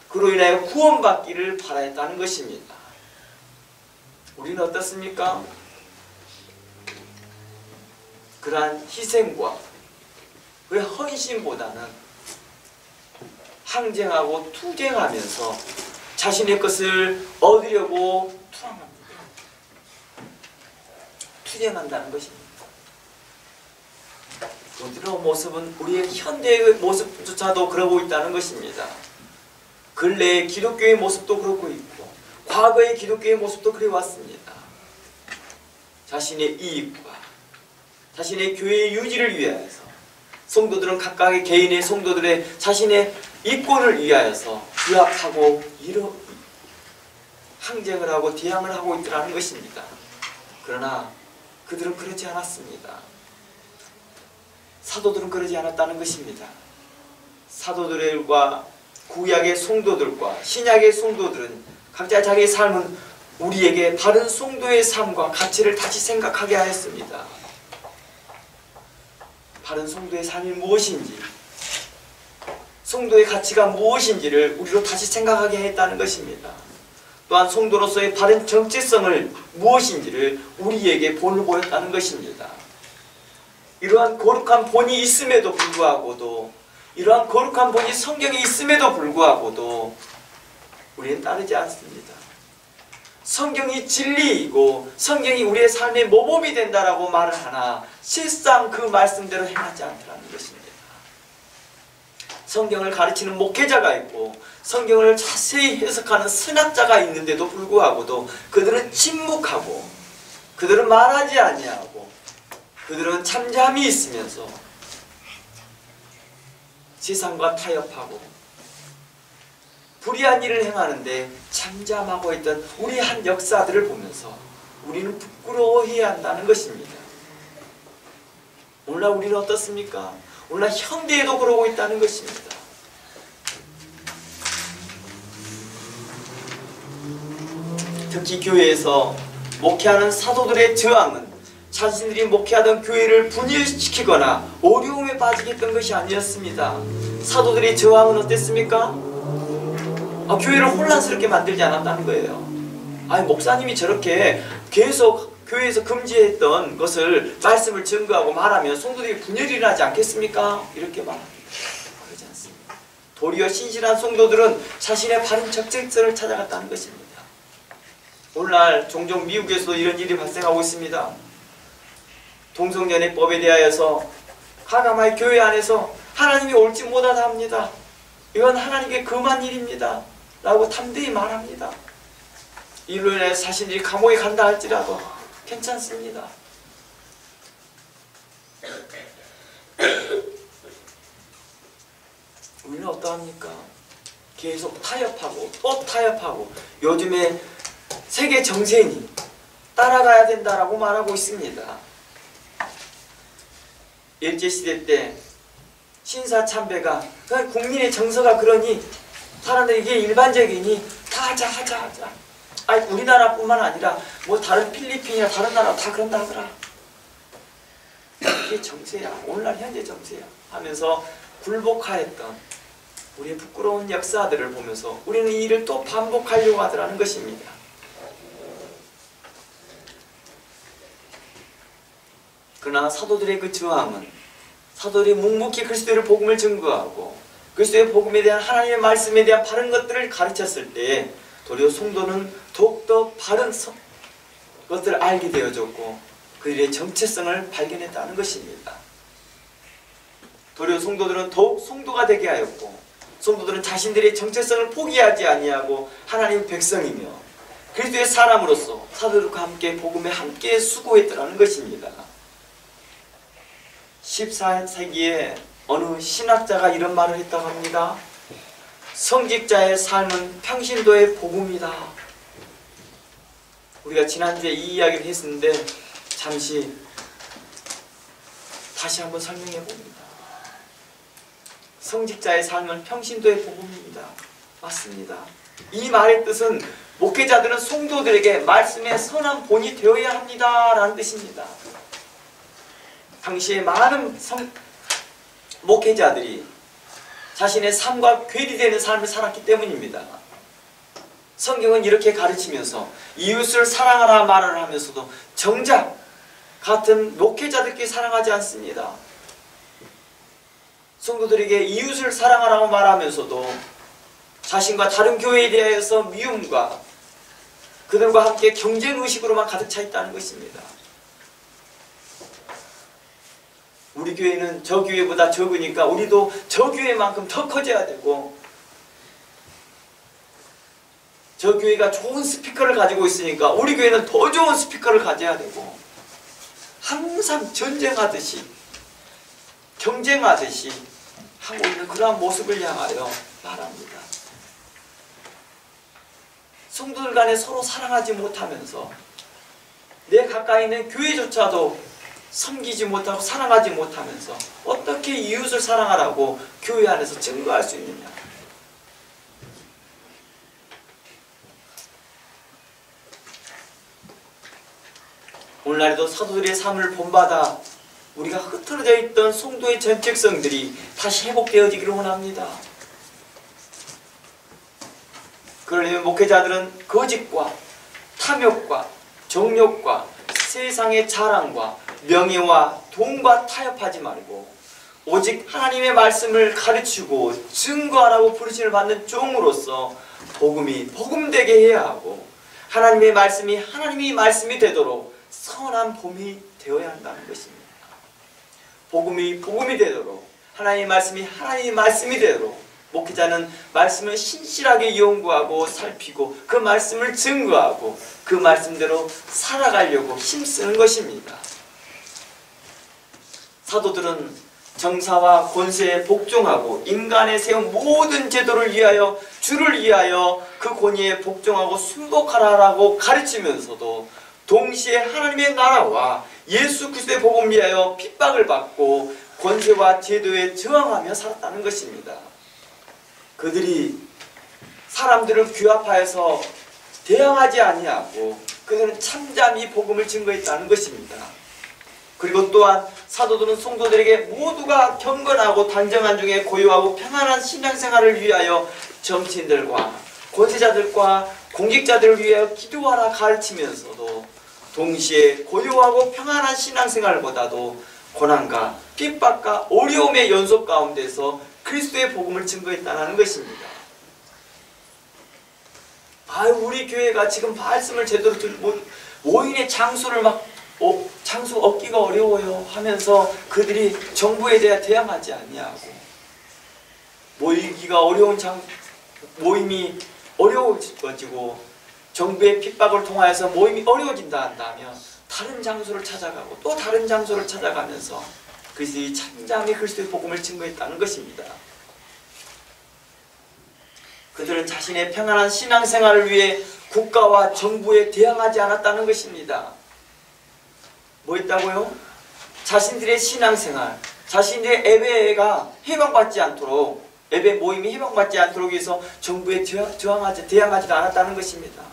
그로 인하여 구원받기를 바라했다는 것입니다. 우리는 어떻습니까? 그러한 희생과 그 헌신보다는 항쟁하고 투쟁하면서 자신의 것을 얻으려고 투쟁한다는 것입니다. 우리의 모습은 우리의 현대의 모습조차도 그러고 있다는 것입니다. 근래의 기독교의 모습도 그렇고 있고 과거의 기독교의 모습도 그래 왔습니다. 자신의 이익과 자신의 교회의 유지를 위하여서 성도들은 각각의 개인의 성도들의 자신의 이권을 위하여서 유학하고 항쟁을 하고 대항을 하고 있더라는 것입니다. 그러나 그들은 그렇지 않았습니다. 사도들은 그러지 않았다는 것입니다. 사도들과 구약의 성도들과 신약의 성도들은 각자 자기의 삶은 우리에게 바른 성도의 삶과 가치를 다시 생각하게 하였습니다. 바른 성도의 삶이 무엇인지, 성도의 가치가 무엇인지를 우리로 다시 생각하게 했다는 것입니다. 또한 성도로서의 바른 정체성을 무엇인지를 우리에게 본을 보였다는 것입니다. 이러한 거룩한 본이 있음에도 불구하고도, 이러한 거룩한 본이 성경에 있음에도 불구하고도 우리는 따르지 않습니다. 성경이 진리이고 성경이 우리의 삶의 모범이 된다라고 말을 하나 실상 그 말씀대로 행하지 않더라는 것입니다. 성경을 가르치는 목회자가 있고 성경을 자세히 해석하는 선학자가 있는데도 불구하고도 그들은 침묵하고 그들은 말하지 아니하고 그들은 잠잠히 있으면서 세상과 타협하고 불의한 일을 행하는데 잠잠하고 있던 우리 한 역사들을 보면서 우리는 부끄러워해야 한다는 것입니다. 오늘날 우리는 어떻습니까? 오늘날 현대에도 그러고 있다는 것입니다. 특히 교회에서 목회하는 사도들의 저항은 자신들이 목회하던 교회를 분열시키거나 어려움에 빠지게 했던 것이 아니었습니다. 사도들의 저항은 어땠습니까? 교회를 혼란스럽게 만들지 않았다는 거예요. 목사님이 저렇게 계속 교회에서 금지했던 것을 말씀을 증거하고 말하면 성도들이 분열이 일어나지 않겠습니까? 이렇게 말합니다. 그러지 않습니다. 도리어 신실한 성도들은 자신의 바른 적절성을 찾아갔다는 것입니다. 오늘날 종종 미국에서도 이런 일이 발생하고 있습니다. 동성연애법에 대하여서 가나마의 교회 안에서 하나님이 옳지 못하다 합니다. 이건 하나님께 금한 일입니다 라고 담대히 말합니다. 이로 인해 자신들이 감옥에 간다 할지라도 괜찮습니다. 우리는 어떠합니까? 계속 타협하고 또 타협하고 요즘에 세계 정세니 따라가야 된다라고 말하고 있습니다. 일제시대 때 신사참배가 국민의 정서가 그러니 사람들이 이게 일반적이니 다 하자. 우리나라뿐만 아니라 뭐 다른 필리핀이나 다른 나라 다 그런다 하더라. 이게 정세야. 오늘날 현재 정세야. 하면서 굴복하였던 우리의 부끄러운 역사들을 보면서 우리는 이 일을 또 반복하려고 하더라는 것입니다. 그러나 사도들의 그 저항은 사도들이 묵묵히 그리스도의 복음을 증거하고 그리스도의 복음에 대한 하나님의 말씀에 대한 바른 것들을 가르쳤을 때 도리어 성도는 더욱더 바른 것들을 알게 되어졌고 그들의 정체성을 발견했다는 것입니다. 도리어 성도들은 더욱 성도가 되게 하였고 성도들은 자신들의 정체성을 포기하지 아니하고 하나님의 백성이며 그리스도의 사람으로서 사도들과 함께 복음에 함께 수고했더라는 것입니다. 14세기에 어느 신학자가 이런 말을 했다고 합니다. 성직자의 삶은 평신도의 복음이다. 우리가 지난주에 이 이야기를 했었는데 잠시 다시 한번 설명해 봅니다. 성직자의 삶은 평신도의 복음입니다. 맞습니다. 이 말의 뜻은 목회자들은 성도들에게 말씀의 선한 본이 되어야 합니다 라는 뜻입니다. 당시에 많은 목회자들이 자신의 삶과 괴리되는 삶을 살았기 때문입니다. 성경은 이렇게 가르치면서 이웃을 사랑하라 말을 하면서도 정작 같은 목회자들끼리 사랑하지 않습니다. 성도들에게 이웃을 사랑하라고 말하면서도 자신과 다른 교회에 대하여서 미움과 그들과 함께 경쟁의식으로만 가득 차 있다는 것입니다. 우리 교회는 저 교회보다 적으니까 우리도 저 교회만큼 더 커져야 되고, 저 교회가 좋은 스피커를 가지고 있으니까 우리 교회는 더 좋은 스피커를 가져야 되고, 항상 전쟁하듯이 경쟁하듯이 하고 있는 그러한 모습을 향하여 말합니다. 성도들 간에 서로 사랑하지 못하면서 내 가까이 있는 교회조차도 섬기지 못하고 사랑하지 못하면서 어떻게 이웃을 사랑하라고 교회 안에서 증거할 수 있느냐. 오늘날에도 사도들의 삶을 본받아 우리가 흩어져 있던 성도의 전책성들이 다시 회복되어지기를 원합니다. 그러려면 목회자들은 거짓과 탐욕과 정욕과 세상의 자랑과 명예와 돈과 타협하지 말고 오직 하나님의 말씀을 가르치고 증거하라고 부르심을 받는 종으로서 복음이 복음되게 해야 하고, 하나님의 말씀이 하나님의 말씀이 되도록 선한 봄이 되어야 한다는 것입니다. 복음이 복음이 되도록, 하나님의 말씀이 하나님의 말씀이 되도록 목회자는 말씀을 신실하게 연구하고 살피고 그 말씀을 증거하고 그 말씀대로 살아가려고 힘쓰는 것입니다. 사도들은 정사와 권세에 복종하고 인간에 세운 모든 제도를 위하여 주를 위하여 그 권위에 복종하고 순복하라고 가르치면서도 동시에 하나님의 나라와 예수 그리스도의 복음을 위하여 핍박을 받고 권세와 제도에 저항하며 살았다는 것입니다. 그들이 사람들을 규합하여서 대항하지 아니하고 그들은 참잠히 복음을 증거했다는 것입니다. 그리고 또한 사도들은 성도들에게 모두가 경건하고 단정한 중에 고요하고 평안한 신앙생활을 위하여 정치인들과 권세자들과 공직자들을 위하여 기도하라 가르치면서도 동시에 고요하고 평안한 신앙생활보다도 고난과 핍박과 어려움의 연속 가운데서 그리스도의 복음을 증거했다는 것입니다. 우리 교회가 지금 말씀을 제대로 모인의 장소를 장소 얻기가 어려워요 하면서 그들이 정부에 대해 대항하지 아니하고, 모이기가 어려운 모임이 어려워지고 정부의 핍박을 통하여서 모임이 어려워진다 한다면 다른 장소를 찾아가고 또 다른 장소를 찾아가면서 그리스도의 참잠히 그리스도의 복음을 증거했다는 것입니다. 그들은 자신의 평안한 신앙생활을 위해 국가와 정부에 대항하지 않았다는 것입니다. 뭐 있다고요? 자신들의 신앙생활, 자신들의 예배가 해방받지 않도록, 예배 모임이 해방받지 않도록 해서 정부에 대항하지도 않았다는 것입니다.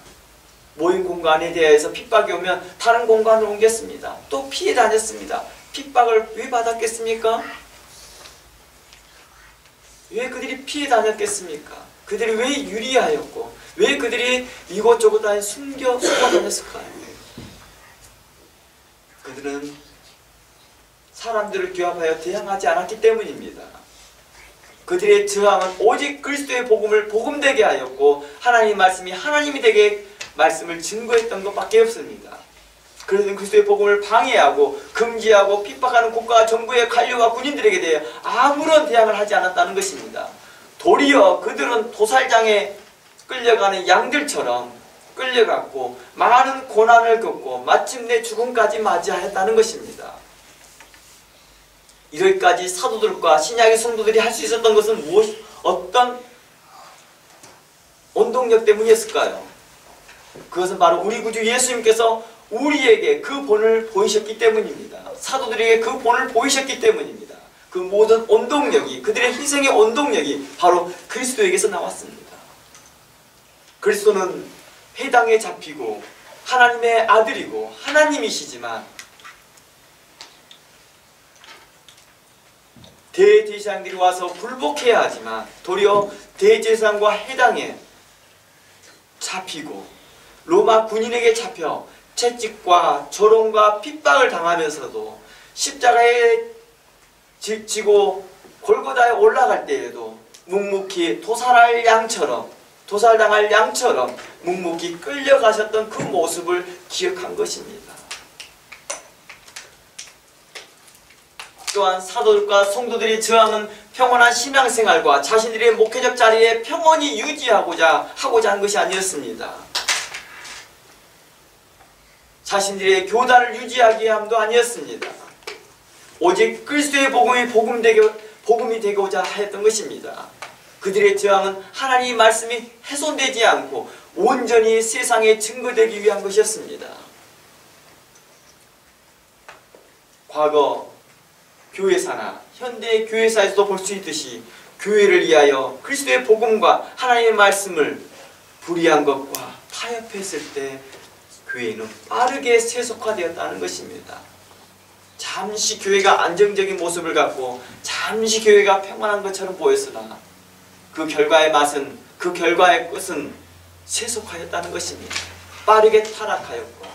모임 공간에 대해서 핍박이 오면 다른 공간으로 옮겼습니다. 또 피해 다녔습니다. 핍박을 왜 받았겠습니까? 왜 그들이 피해 다녔겠습니까? 그들이 왜 유리하였고 왜 그들이 이곳저곳 다 숨겨 다녔을까요? 그들은 사람들을 규합하여 대항하지 않았기 때문입니다. 그들의 저항은 오직 그리스도의 복음을 복음되게 하였고 하나님의 말씀이 하나님이 되게 말씀을 증거했던 것밖에 없습니다. 그들은 그리스도의 복음을 방해하고 금지하고 핍박하는 국가와 정부의 관료와 군인들에게 대해 아무런 대항을 하지 않았다는 것입니다. 도리어 그들은 도살장에 끌려가는 양들처럼 끌려갔고 많은 고난을 겪고 마침내 죽음까지 맞이하였다는 것입니다. 이렇게까지 사도들과 신약의 성도들이 할 수 있었던 것은 어떤 원동력 때문이었을까요? 그것은 바로 우리 구주 예수님께서 우리에게 그 본을 보이셨기 때문입니다. 사도들에게 그 본을 보이셨기 때문입니다. 그 모든 원동력이, 그들의 희생의 원동력이 바로 그리스도에게서 나왔습니다. 그리스도는 해당에 잡히고 하나님의 아들이고 하나님이시지만 대제사장들이 와서 굴복해야 하지만 도리어 대제사장과 해당에 잡히고 로마 군인에게 잡혀 채찍과 조롱과 핍박을 당하면서도 십자가에 지고 골고다에 올라갈 때에도 묵묵히 도살당할 양처럼 묵묵히 끌려가셨던 그 모습을 기억한 것입니다. 또한 사도들과 성도들이 저항은 평온한 신앙생활과 자신들의 목회적 자리에 평온히 하고자 한 것이 아니었습니다. 자신들의 교단을 유지하기 위함도 아니었습니다. 오직 그리스도의 복음이 되고자 하였던 것입니다. 그들의 저항은 하나님의 말씀이 훼손되지 않고 온전히 세상에 증거되기 위한 것이었습니다. 과거 교회사나 현대 교회사에서도 볼 수 있듯이 교회를 위하여 그리스도의 복음과 하나님의 말씀을 불의한 것과 타협했을 때 교회는 빠르게 세속화되었다는 것입니다. 잠시 교회가 안정적인 모습을 갖고 잠시 교회가 평안한 것처럼 보였으나 그 결과의 끝은 세속화였다는 것입니다. 빠르게 타락하였고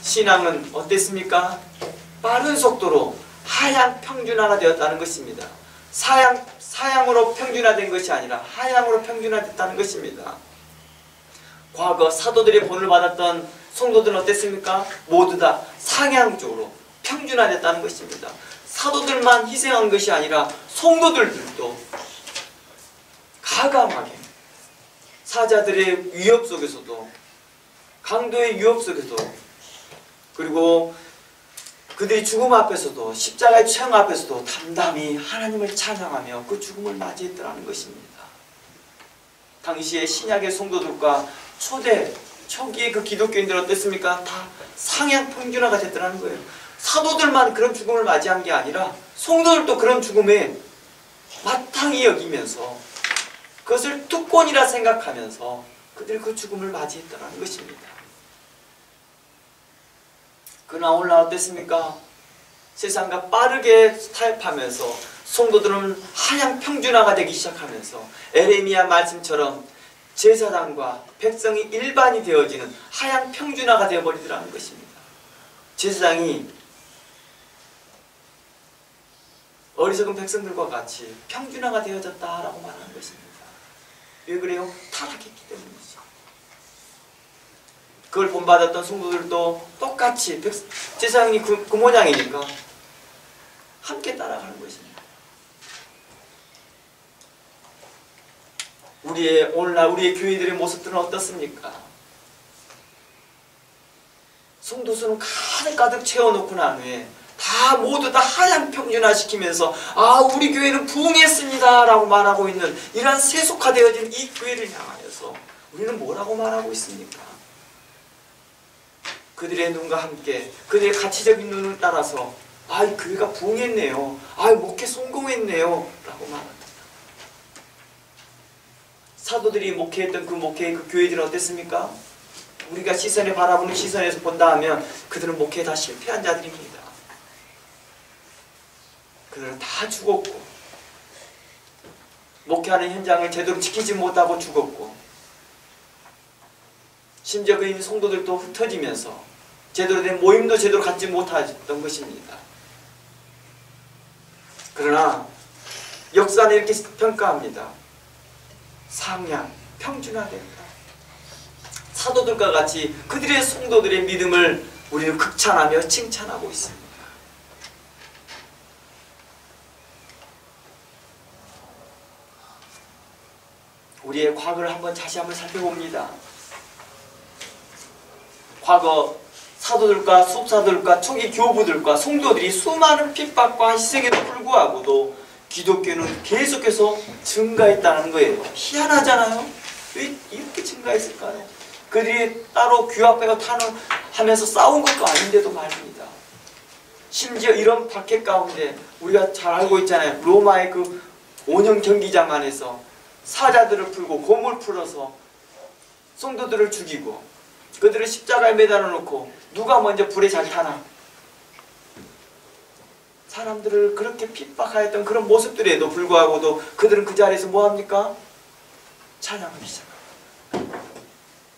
신앙은 어땠습니까? 빠른 속도로 하향 평준화가 되었다는 것입니다. 사양으로 평준화된 것이 아니라 하향으로 평준화됐다는 것입니다. 과거 사도들의 본을 받았던 성도들은 어땠습니까? 모두 다 상향적으로 평준화됐다는 것입니다. 사도들만 희생한 것이 아니라 성도들도 가감하게 사자들의 위협 속에서도 강도의 유혹 속에서도 그리고 그들이 죽음 앞에서도 십자가의 처형 앞에서도 담담히 하나님을 찬양하며 그 죽음을 맞이했더라는 것입니다. 당시의 신약의 성도들과 초기의 그 기독교인들은 어땠습니까? 다 상향 평준화가 됐더라는 거예요. 사도들만 그런 죽음을 맞이한 게 아니라 성도들도 그런 죽음에 마땅히 여기면서 그것을 특권이라 생각하면서 그들이 그 죽음을 맞이했더라는 것입니다. 그러나 오늘날 어땠습니까? 세상과 빠르게 타협하면서 성도들은 하향 평준화가 되기 시작하면서 에레미야 말씀처럼 제사장과 백성이 일반이 되어지는 하향 평준화가 되어버리더라는 것입니다. 제사장이 어리석은 백성들과 같이 평준화가 되어졌다라고 말하는 것입니다. 왜 그래요? 타락했기 때문이죠. 그걸 본받았던 성도들도 똑같이 제사장이 그 모양이니까 함께 따라가는 것입니다. 오늘날 우리의 교회들의 모습들은 어떻습니까? 성도수는 가득 채워놓고 난 후에 모두 다 하향 평준화시키면서 우리 교회는 부흥했습니다 라고 말하고 있는 이러한 세속화되어진 이 교회를 향하여서 우리는 뭐라고 말하고 있습니까? 그들의 눈과 함께 그들의 가치적인 눈을 따라서 이 교회가 부흥했네요, 목회 성공했네요 라고 말합니다. 사도들이 목회했던 그 교회들은 어땠습니까? 우리가 시선에 바라보는 시선에서 본다 하면 그들은 목회에 다 실패한 자들입니다. 그들은 다 죽었고 목회하는 현장을 제대로 지키지 못하고 죽었고 심지어 그 성도들도 흩어지면서 제대로 된 모임도 제대로 갖지 못했던 것입니다. 그러나 역사는 이렇게 평가합니다. 상향, 평준화된다. 사도들과 같이 그들의 성도들의 믿음을 우리는 극찬하며 칭찬하고 있습니다. 우리의 과거를 다시 한번 살펴봅니다. 과거 사도들과 수업사들과 초기 교부들과 성도들이 수많은 핍박과 희생에도 불구하고도 기독교는 계속해서 증가했다는 거예요. 희한하잖아요. 왜 이렇게 증가했을까요? 그들이 따로 규합해가 하면서 싸운 것도 아닌데도 말입니다. 심지어 이런 박해 가운데 우리가 잘 알고 있잖아요. 로마의 그 원형 경기장 안에서 사자들을 풀고 곰을 풀어서 성도들을 죽이고 그들을 십자가에 매달아 놓고 누가 먼저 불에 잘 타나? 사람들을 그렇게 핍박하였던 그런 모습들에도 불구하고도 그들은 그 자리에서 뭐합니까? 찬양하기 시작합니다.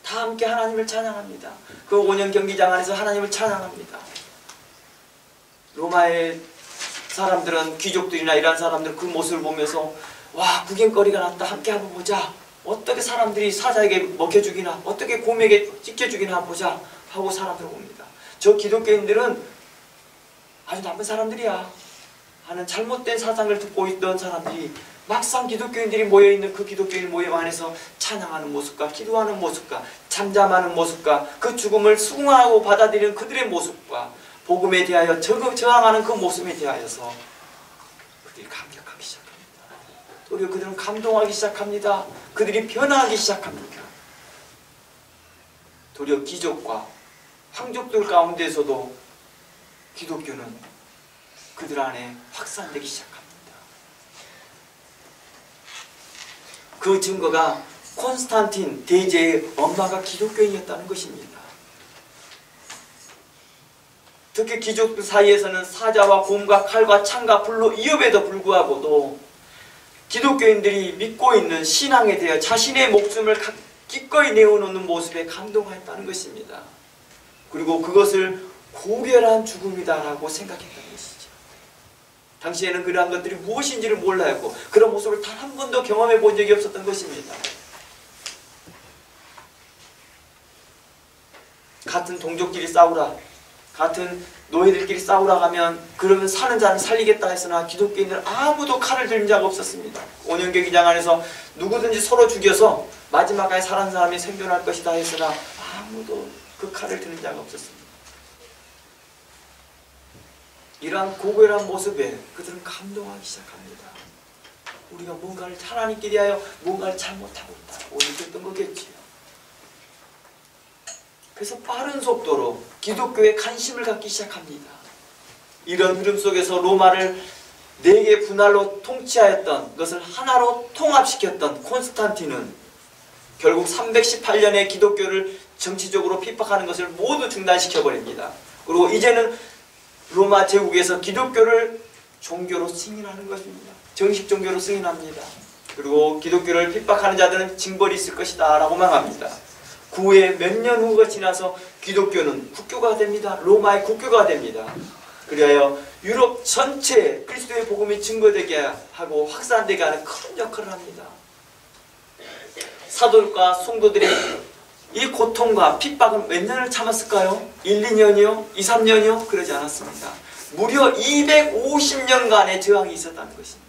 다 함께 하나님을 찬양합니다. 그 5년 경기장 안에서 하나님을 찬양합니다. 로마의 사람들은, 귀족들이나 이런 사람들 그 모습을 보면서 와, 구경거리가 났다, 함께 한번 보자, 어떻게 사람들이 사자에게 먹혀 죽이나, 어떻게 곰에게 찢겨 죽이나 보자 하고 사람들을 봅니다. 저 기독교인들은 아주 나쁜 사람들이야 하는 잘못된 사상을 듣고 있던 사람들이 막상 기독교인들이 모여있는 그 기독교인 모임 안에서 찬양하는 모습과 기도하는 모습과 잠잠하는 모습과 그 죽음을 수긍하고 받아들이는 그들의 모습과 복음에 대하여 저항하는 그 모습에 대하여서 그들이 감격하기 시작합니다. 오히려 그들은 감동하기 시작합니다. 그들이 변화하기 시작합니다. 도리어 귀족과 황족들 가운데서도 기독교는 그들 안에 확산되기 시작합니다. 그 증거가 콘스탄틴 대제의 엄마가 기독교인이었다는 것입니다. 특히 귀족들 사이에서는 사자와 곰과 칼과 창과 불로 위협에도 불구하고도 기독교인들이 믿고 있는 신앙에 대해 자신의 목숨을 기꺼이 내어놓는 모습에 감동하였다는 것입니다. 그리고 그것을 고결한 죽음이다라고 생각했다는 것이죠. 당시에는 그러한 것들이 무엇인지를 몰라했고 그런 모습을 단 한 번도 경험해 본 적이 없었던 것입니다. 같은 동족끼리 싸우라, 같은 노예들끼리 싸우라 하면 그러면 사는 자는 살리겠다 했으나 기독교인들은 아무도 칼을 들인 자가 없었습니다. 5년 경기장 안에서 누구든지 서로 죽여서 마지막까지 살아난 사람이 생존할 것이다 했으나 아무도 그 칼을 드는 자가 없었습니다. 이러한 고결한 모습에 그들은 감동하기 시작합니다. 우리가 뭔가를 하나님께 대하여 뭔가를 잘못하고 있다고 느꼈던 거겠지요. 그래서 빠른 속도로 기독교에 관심을 갖기 시작합니다. 이런 흐름 속에서 로마를 4개 분할로 통치하였던 것을 하나로 통합시켰던 콘스탄틴은 결국 318년에 기독교를 정치적으로 핍박하는 것을 모두 중단시켜버립니다. 그리고 이제는 로마 제국에서 기독교를 종교로 승인하는 것입니다. 정식 종교로 승인합니다. 그리고 기독교를 핍박하는 자들은 징벌이 있을 것이다 라고 망합니다. 그 후에 몇 년 후가 지나서 기독교는 국교가 됩니다. 로마의 국교가 됩니다. 그리하여 유럽 전체에 그리스도의 복음이 증거되게 하고 확산되게 하는 큰 역할을 합니다. 사도들과 성도들의 이 고통과 핍박은 몇 년을 참았을까요? 1, 2년이요? 2, 3년이요? 그러지 않았습니다. 무려 250년간의 저항이 있었다는 것입니다.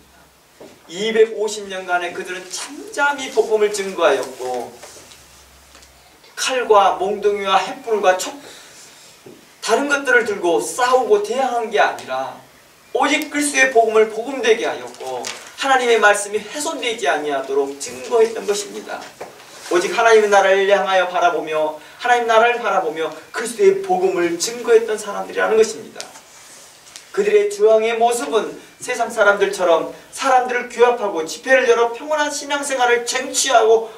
250년간에 그들은 잠잠히 복음을 증거하였고 칼과 몽둥이와 횃불과 촉 다른 것들을 들고 싸우고 대항한 게 아니라 오직 그리스도의 복음을 복음되게 하였고 하나님의 말씀이 훼손되지 아니하도록 증거했던 것입니다. 오직 하나님의 나라를 향하여 바라보며 하나님 나라를 바라보며 그리스도의 복음을 증거했던 사람들이라는 것입니다. 그들의 저항의 모습은 세상 사람들처럼 사람들을 규합하고 집회를 열어 평온한 신앙생활을 쟁취하고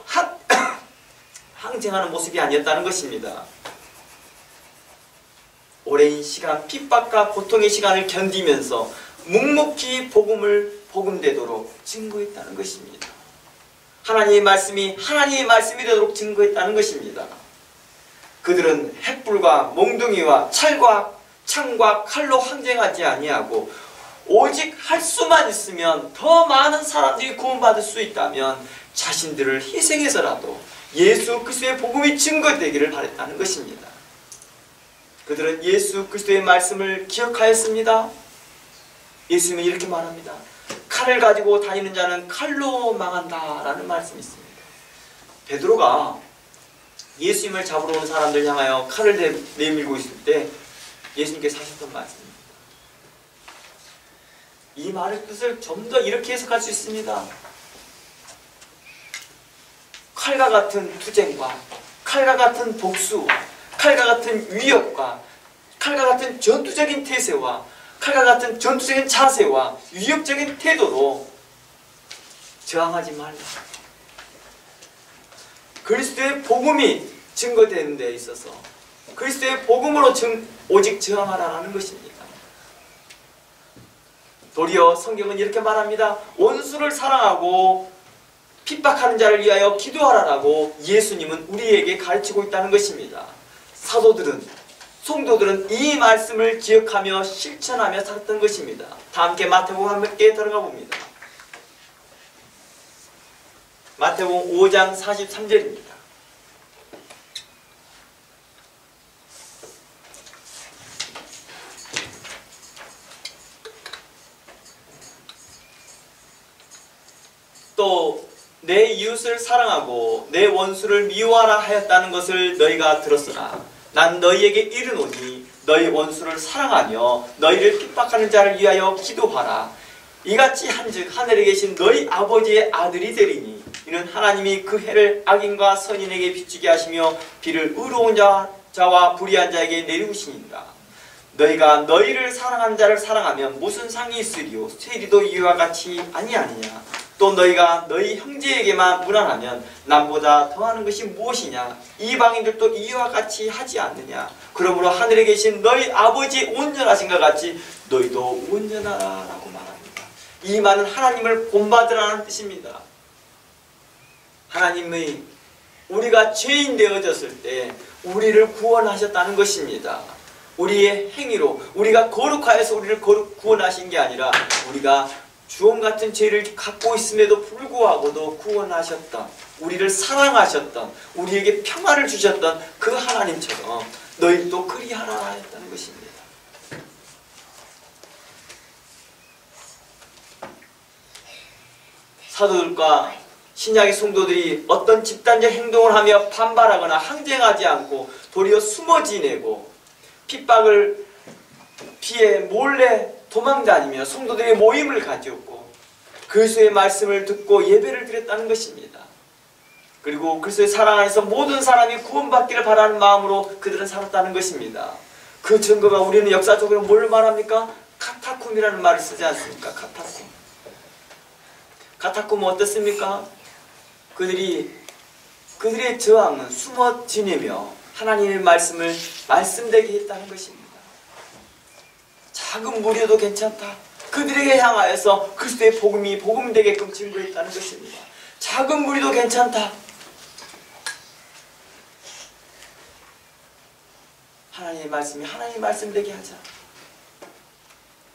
항쟁하는 모습이 아니었다는 것입니다. 오랜 시간 핍박과 고통의 시간을 견디면서 묵묵히 복음을 복음되도록 증거했다는 것입니다. 하나님의 말씀이 하나님의 말씀이 되도록 증거했다는 것입니다. 그들은 횃불과 몽둥이와 찰과 창과 칼로 항쟁하지 아니하고 오직 할 수만 있으면 더 많은 사람들이 구원받을 수 있다면 자신들을 희생해서라도 예수 그리스도의 복음이 증거되기를 바랬다는 것입니다. 그들은 예수 그리스도의 말씀을 기억하였습니다. 예수님은 이렇게 말합니다. 칼을 가지고 다니는 자는 칼로 망한다 라는 말씀이 있습니다. 베드로가 예수님을 잡으러 온 사람들 향하여 칼을 내밀고 있을 때 예수님께서 하셨던 말씀입니다. 이 말의 뜻을 좀 더 이렇게 해석할 수 있습니다. 칼과 같은 투쟁과 칼과 같은 복수와 칼과 같은 위협과 칼과 같은 전투적인 태세와 칼과 같은 전투적인 자세와 위협적인 태도로 저항하지 말라. 그리스도의 복음이 증거되는 데 있어서 그리스도의 복음으로 오직 저항하라는 것입니다. 도리어 성경은 이렇게 말합니다. 원수를 사랑하고 핍박하는 자를 위하여 기도하라라고 예수님은 우리에게 가르치고 있다는 것입니다. 사도들은, 성도들은 이 말씀을 기억하며 실천하며 살았던 것입니다. 다 함께 마태복음 함께 들어가 봅니다. 마태복음 5장 43절입니다. 또 내 이웃을 사랑하고 내 원수를 미워하라 하였다는 것을 너희가 들었으나 난 너희에게 이르노니 너희 원수를 사랑하며 너희를 핍박하는 자를 위하여 기도하라. 이같이 한즉 하늘에 계신 너희 아버지의 아들이 되리니 이는 하나님이 그 해를 악인과 선인에게 비추게 하시며 비를 의로운 자와 불의한 자에게 내리우시니라. 너희가 너희를 사랑하는 자를 사랑하면 무슨 상이 있으리요? 세리도 이와 같이 아니하느냐? 또 너희가 너희 형제에게만 무난하면 남보다 더하는 것이 무엇이냐? 이방인들도 이와 같이 하지 않느냐? 그러므로 하늘에 계신 너희 아버지 온전하신 것 같이 너희도 온전하라라고 말합니다. 이 말은 하나님을 본받으라는 뜻입니다. 하나님의 우리가 죄인 되어졌을 때 우리를 구원하셨다는 것입니다. 우리의 행위로 우리가 거룩하여서 우리를 구원하신 게 아니라 우리가 주홍 같은 죄를 갖고 있음에도 불구하고도 구원하셨던, 우리를 사랑하셨던, 우리에게 평화를 주셨던 그 하나님처럼 너희도 그리하라 했다는 것입니다. 사도들과 신약의 성도들이 어떤 집단적 행동을 하며 반발하거나 항쟁하지 않고 도리어 숨어 지내고 핍박을 피해 몰래 도망다니며 성도들의 모임을 가졌고 그리스도의 말씀을 듣고 예배를 드렸다는 것입니다. 그리고 그리스도의 사랑 안에서 모든 사람이 구원받기를 바라는 마음으로 그들은 살았다는 것입니다. 그 증거가 우리는 역사적으로 뭘 말합니까? 카타쿰이라는 말을 쓰지 않습니까? 카타쿰. 카타쿰은 어떻습니까? 그들의 저항은 숨어 지내며 하나님의 말씀을 말씀되게 했다는 것입니다. 작은 무리여도 괜찮다. 그들에게 향하여서 그리스도의 복음이 복음되게끔 증거했다는 것입니다. 작은 무리도 괜찮다. 하나님의 말씀이 하나님의 말씀되게 하자.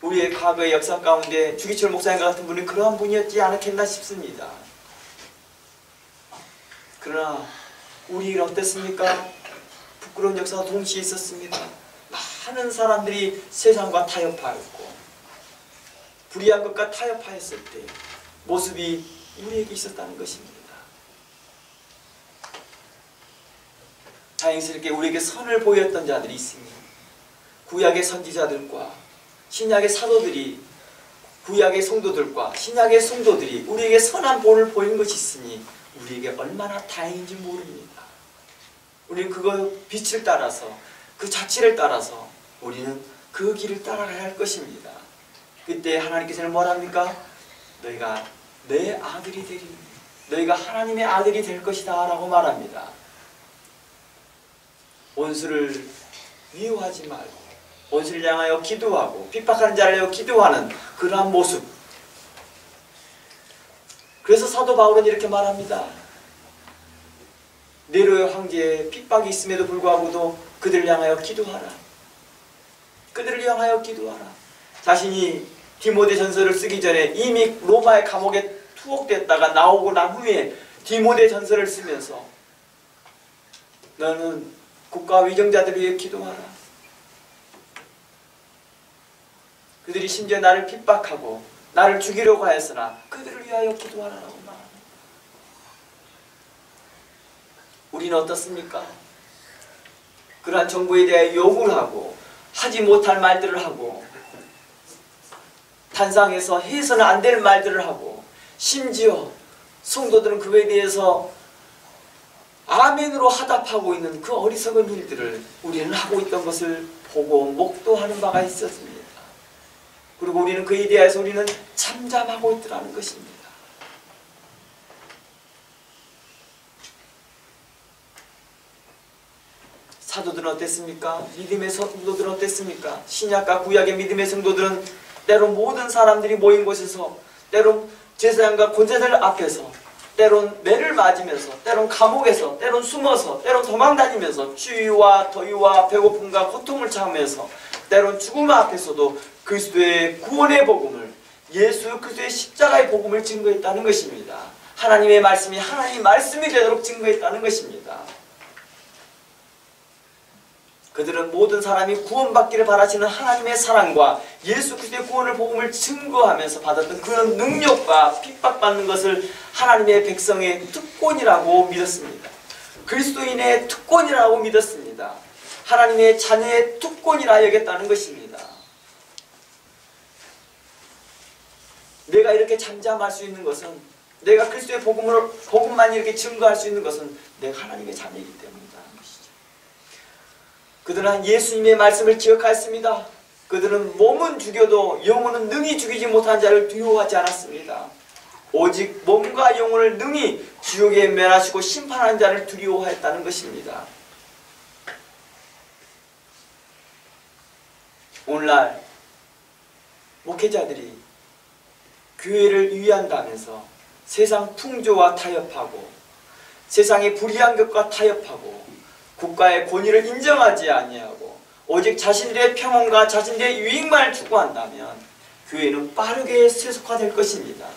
우리의 과거의 역사 가운데 주기철 목사님과 같은 분이 그러한 분이었지 않았겠나 싶습니다. 그러나 우리는 어땠습니까? 부끄러운 역사가 동시에 있었습니다. 많은 사람들이 세상과 타협하였고 불의한 것과 타협하였을 때 모습이 우리에게 있었다는 것입니다. 다행스럽게 우리에게 선을 보였던 자들이 있으니 구약의 선지자들과 신약의 사도들이 구약의 성도들과 신약의 성도들이 우리에게 선한 본을 보인 것이 있으니 우리에게 얼마나 다행인지 모릅니다. 우리는 그거 빛을 따라서 그 자취를 따라서 우리는 그 길을 따라가야 할 것입니다. 그때 하나님께서는 뭐랍니까? 너희가 내 아들이 되리니 너희가 하나님의 아들이 될 것이다 라고 말합니다. 원수를 미워하지 말고 원수를 향하여 기도하고 핍박하는 자를 향하여 기도하는 그러한 모습. 그래서 사도 바울은 이렇게 말합니다. 네로의 황제의 핍박이 있음에도 불구하고도 그들을 향하여 기도하라. 그들을 향하여 기도하라. 자신이 디모데전서를 쓰기 전에 이미 로마의 감옥에 투옥됐다가 나오고 난 후에 디모데전서를 쓰면서 너는 국가 위정자들을 위해 기도하라. 그들이 심지어 나를 핍박하고 나를 죽이려고 하였으나 그들을 위하여 기도하라고 말합니다. 우리는 어떻습니까? 그러한 정부에 대해 요구를 하고 하지 못할 말들을 하고 단상에서 해서는 안 될 말들을 하고 심지어 성도들은 그에 대해서 아멘으로 화답하고 있는 그 어리석은 일들을 우리는 하고 있던 것을 보고 목도하는 바가 있었습니다. 그리고 우리는 그에 대해서 우리는 잠잠하고 있더라는 것입니다. 사도들은 어땠습니까? 믿음의 성도들은 어땠습니까? 신약과 구약의 믿음의 성도들은 때론 모든 사람들이 모인 곳에서, 때론 제사장과 권세자들 앞에서, 때론 매를 맞으면서, 때론 감옥에서, 때론 숨어서, 때론 도망다니면서 추위와 더위와 배고픔과 고통을 참으면서, 때론 죽음 앞에서도 그리스도의 구원의 복음을, 예수 그리스도의 십자가의 복음을 증거했다는 것입니다. 하나님의 말씀이 하나님의 말씀이 되도록 증거했다는 것입니다. 그들은 모든 사람이 구원받기를 바라시는 하나님의 사랑과 예수 그리스도의 구원의 복음을 증거하면서 받았던 그런 능력과 핍박받는 것을 하나님의 백성의 특권이라고 믿었습니다. 그리스도인의 특권이라고 믿었습니다. 하나님의 자녀의 특권이라 여겼다는 것입니다. 내가 이렇게 잠잠할 수 있는 것은, 내가 그리스도의 복음만 이렇게 증거할 수 있는 것은 내가 하나님의 자녀이기 때문이라는 것이죠. 그들은 예수님의 말씀을 기억하였습니다. 그들은 몸은 죽여도 영혼은 능히 죽이지 못한 자를 두려워하지 않았습니다. 오직 몸과 영혼을 능히 지옥에 멸하시고 심판하는 자를 두려워하였다는 것입니다. 오늘날 목회자들이 교회를 위한다면서 세상 풍조와 타협하고 세상의 불의한 것과 타협하고 국가의 권위를 인정하지 아니하고 오직 자신들의 평온과 자신들의 유익만을 추구한다면 교회는 빠르게 세속화될 것입니다.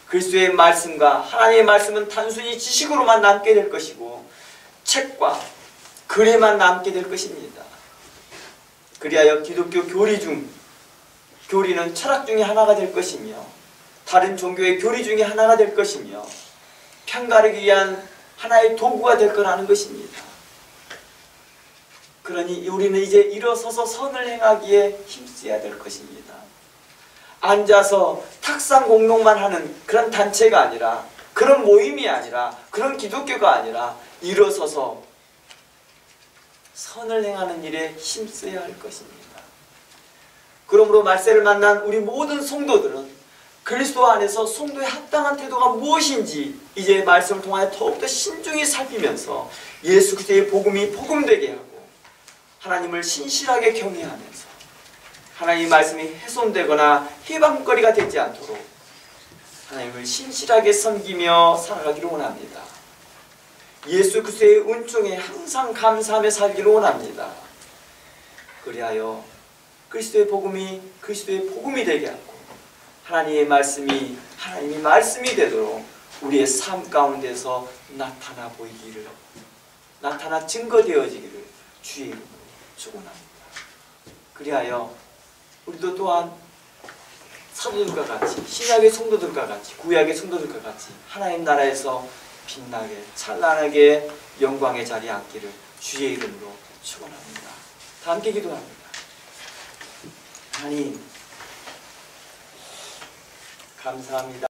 그리스도의 말씀과 하나님의 말씀은 단순히 지식으로만 남게 될 것이고 책과 글에만 남게 될 것입니다. 그리하여 기독교 교리는 철학 중에 하나가 될 것이며 다른 종교의 교리 중에 하나가 될 것이며 편가르기 위한 하나의 도구가 될 거라는 것입니다. 그러니 우리는 이제 일어서서 선을 행하기에 힘써야 될 것입니다. 앉아서 탁상 공동만 하는 그런 단체가 아니라, 그런 모임이 아니라, 그런 기독교가 아니라 일어서서 선을 행하는 일에 힘써야 할 것입니다. 그러므로 말세를 만난 우리 모든 성도들은 그리스도 안에서 성도의 합당한 태도가 무엇인지 이제 말씀을 통하여 더욱더 신중히 살피면서 예수 그리스도의 복음이 복음되게 하고 하나님을 신실하게 경외하면서 하나님의 말씀이 훼손되거나 해방거리가 되지 않도록 하나님을 신실하게 섬기며 살아가기를 원합니다. 예수 그리스도의 은총에 항상 감사하며 살기를 원합니다. 그리하여 그리스도의 복음이 되게 하고 하나님의 말씀이 하나님의 말씀이 되도록 우리의 삶 가운데서 나타나 보이기를, 나타나 증거되어지기를 주의 이름으로 축원합니다. 그리하여 우리도 또한 사도들과 같이, 신약의 성도들과 같이, 구약의 성도들과 같이 하나님 나라에서 빛나게 찬란하게 영광의 자리에 앉기를 주의 이름으로 축원합니다. 다 함께 기도합니다. 하나님 감사합니다.